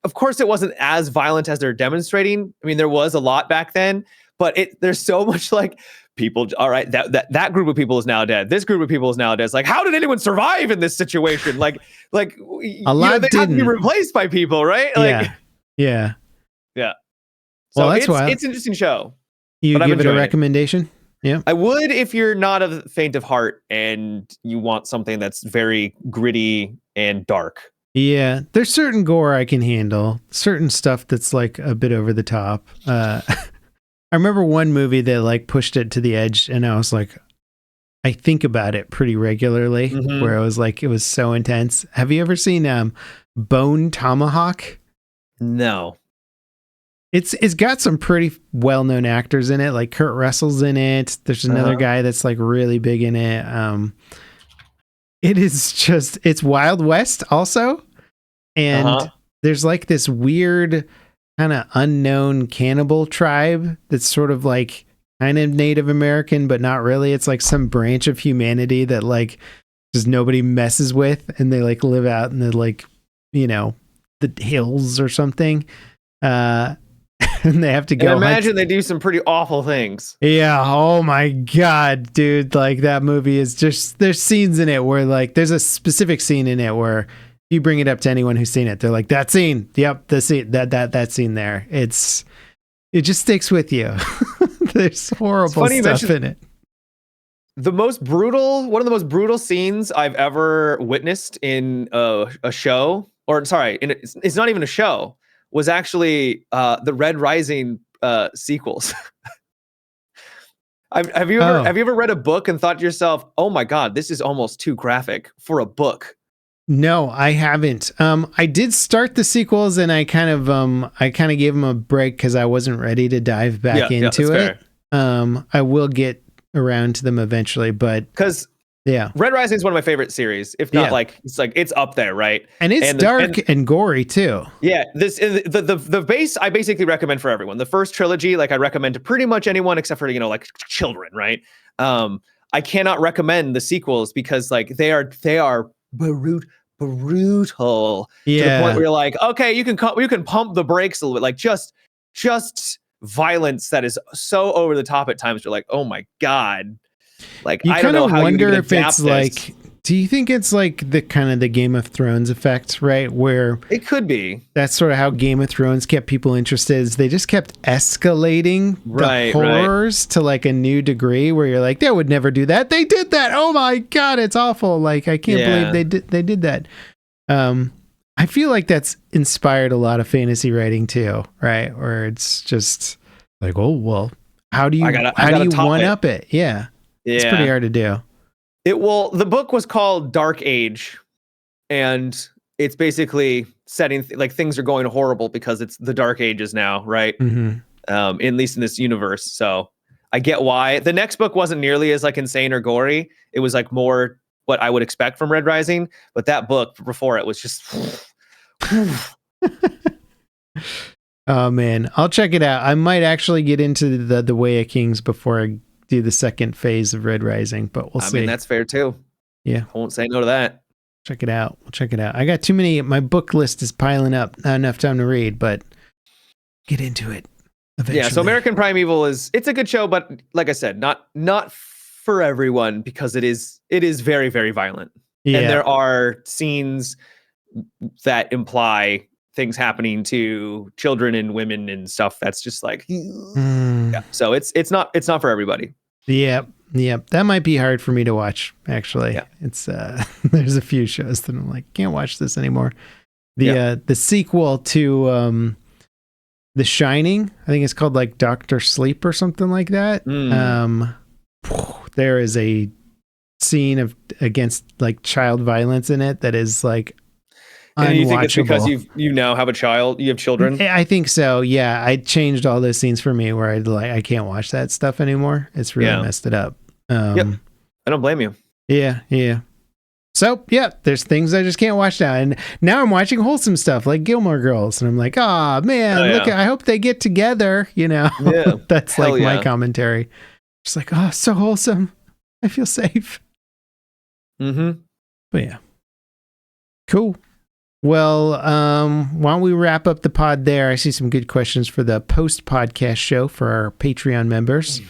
[SPEAKER 2] Of course, it wasn't as violent as they're demonstrating. I mean, there was a lot back then, but there's so much like people. All right, that group of people is now dead. This group of people is now dead. It's like, how did anyone survive in this situation? Like
[SPEAKER 1] a lot
[SPEAKER 2] they had to be replaced by people, right? Like,
[SPEAKER 1] yeah.
[SPEAKER 2] So
[SPEAKER 1] well, it's
[SPEAKER 2] an interesting show.
[SPEAKER 1] You give it a recommendation? Yeah,
[SPEAKER 2] I would if you're not a faint of heart and you want something that's very gritty and dark.
[SPEAKER 1] Yeah, there's certain gore I can handle. Certain stuff that's like a bit over the top. I remember one movie that like pushed it to the edge, and I was like, I think about it pretty regularly. Where I was like, it was so intense. Have you ever seen Bone Tomahawk?
[SPEAKER 2] No.
[SPEAKER 1] It's got some pretty well-known actors in it, like Kurt Russell's in it. There's another guy that's like really big in it. It's Wild West also. And there's like this weird kind of unknown cannibal tribe that's sort of like kind of Native American, but not really. It's like some branch of humanity that like just nobody messes with, and they like live out in the like, the hills or something. And they have to go.
[SPEAKER 2] And imagine they do some pretty awful things.
[SPEAKER 1] Yeah. Oh my God, dude. Like that movie is just, there's scenes in it where like, there's a specific scene in it where you bring it up to anyone who's seen it. They're like, that scene. Yep. The scene, that scene there. It just sticks with you. There's horrible stuff in it.
[SPEAKER 2] One of the most brutal scenes I've ever witnessed in a show, or sorry, it's not even a show, was actually the Red Rising sequels. Have you ever read a book and thought to yourself, "Oh my God, this is almost too graphic for a book"?
[SPEAKER 1] No, I haven't. I did start the sequels, and I kind of gave them a break because I wasn't ready to dive back into it. Fair. I will get around to them eventually, but
[SPEAKER 2] because Red Rising is one of my favorite series. If not, it's up there, right?
[SPEAKER 1] And it's dark and gory too.
[SPEAKER 2] Yeah, the base I basically recommend for everyone. The first trilogy, like I recommend to pretty much anyone except for like children, right? I cannot recommend the sequels because like they are brutal to the point where you're like, okay, you can pump the brakes a little bit, like just violence that is so over the top at times. You're like, oh my God, like
[SPEAKER 1] you
[SPEAKER 2] I don't know how
[SPEAKER 1] wonder
[SPEAKER 2] you
[SPEAKER 1] if it's
[SPEAKER 2] this.
[SPEAKER 1] Like, do you think it's like the kind of the Game of Thrones effect, right? Where
[SPEAKER 2] it could be.
[SPEAKER 1] That's sort of how Game of Thrones kept people interested. Is they just kept escalating the horrors to like a new degree where you're like, they would never do that. They did that. Oh my God, it's awful. Like I can't believe they did that. I feel like that's inspired a lot of fantasy writing too, right? Where it's just like, oh well, how do you one up it? Yeah, it's pretty hard to do.
[SPEAKER 2] The book was called Dark Age, and it's basically setting like things are going horrible because it's the Dark Ages now, right?
[SPEAKER 1] Mm-hmm.
[SPEAKER 2] At least in this universe. So I get why. The next book wasn't nearly as like insane or gory. It was like more what I would expect from Red Rising, but that book before it was just.
[SPEAKER 1] Oh man, I'll check it out. I might actually get into the Way of Kings before I do the second phase of Red Rising, but we'll see.
[SPEAKER 2] I mean, that's fair too.
[SPEAKER 1] Yeah.
[SPEAKER 2] I won't say no to that.
[SPEAKER 1] Check it out. We'll check it out. I got too many. My book list is piling up. Not enough time to read, but get into it eventually.
[SPEAKER 2] Yeah. So American Primeval it's a good show, but like I said, not for everyone because it is very, very violent. Yeah. And there are scenes that imply things happening to children and women and stuff that's just like yeah. So it's not for everybody.
[SPEAKER 1] Yep. That might be hard for me to watch, actually. Yeah. It's there's a few shows that I'm like, can't watch this anymore. The sequel to The Shining, I think it's called like Dr. Sleep or something like that. There is a scene against like child violence in it that is like
[SPEAKER 2] and you think it's because you now have you have children?
[SPEAKER 1] I think so. Yeah, I changed all those scenes for me where I can't watch that stuff anymore. It's really messed it up.
[SPEAKER 2] Yep. I don't blame you.
[SPEAKER 1] Yeah. So yeah, there's things I just can't watch now, and now I'm watching wholesome stuff like Gilmore Girls, and I'm like, oh man, look! I hope they get together. Yeah, that's like my commentary. Just like, oh, so wholesome. I feel safe.
[SPEAKER 2] Mm-hmm.
[SPEAKER 1] But yeah, cool. Well, why don't we wrap up the pod there? I see some good questions for the post-podcast show for our Patreon members.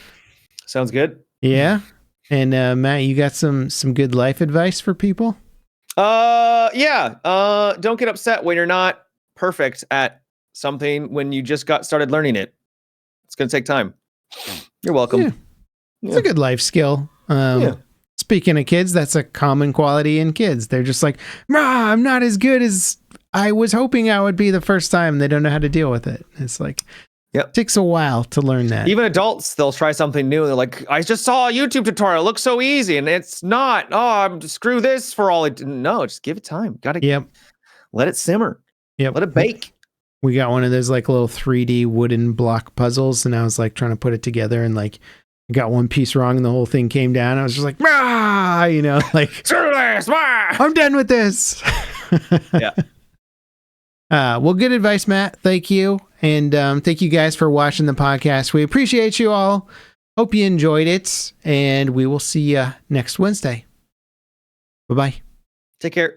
[SPEAKER 2] Sounds good.
[SPEAKER 1] Yeah. And Matt, you got some good life advice for people?
[SPEAKER 2] Yeah. Don't get upset when you're not perfect at something when you just got started learning it. It's going to take time. You're welcome.
[SPEAKER 1] Yeah. It's a good life skill. Speaking of kids, that's a common quality in kids. They're just like, I'm not as good as I was hoping I would be the first time. They don't know how to deal with it. It's like, it takes a while to learn that.
[SPEAKER 2] Even adults, they'll try something new. They're like, I just saw a YouTube tutorial. It looks so easy. And it's not. Oh, screw this for all it. No, just give it time. Got to let it simmer.
[SPEAKER 1] Yep.
[SPEAKER 2] Let it bake.
[SPEAKER 1] We got one of those like little 3D wooden block puzzles. And I was like trying to put it together and like, I got one piece wrong and the whole thing came down. I was just like, like,
[SPEAKER 2] screw this,
[SPEAKER 1] I'm done with this.
[SPEAKER 2] Yeah.
[SPEAKER 1] Well, good advice, Matt. Thank you. And thank you guys for watching the podcast. We appreciate you all. Hope you enjoyed it. And we will see you next Wednesday. Bye-bye.
[SPEAKER 2] Take care.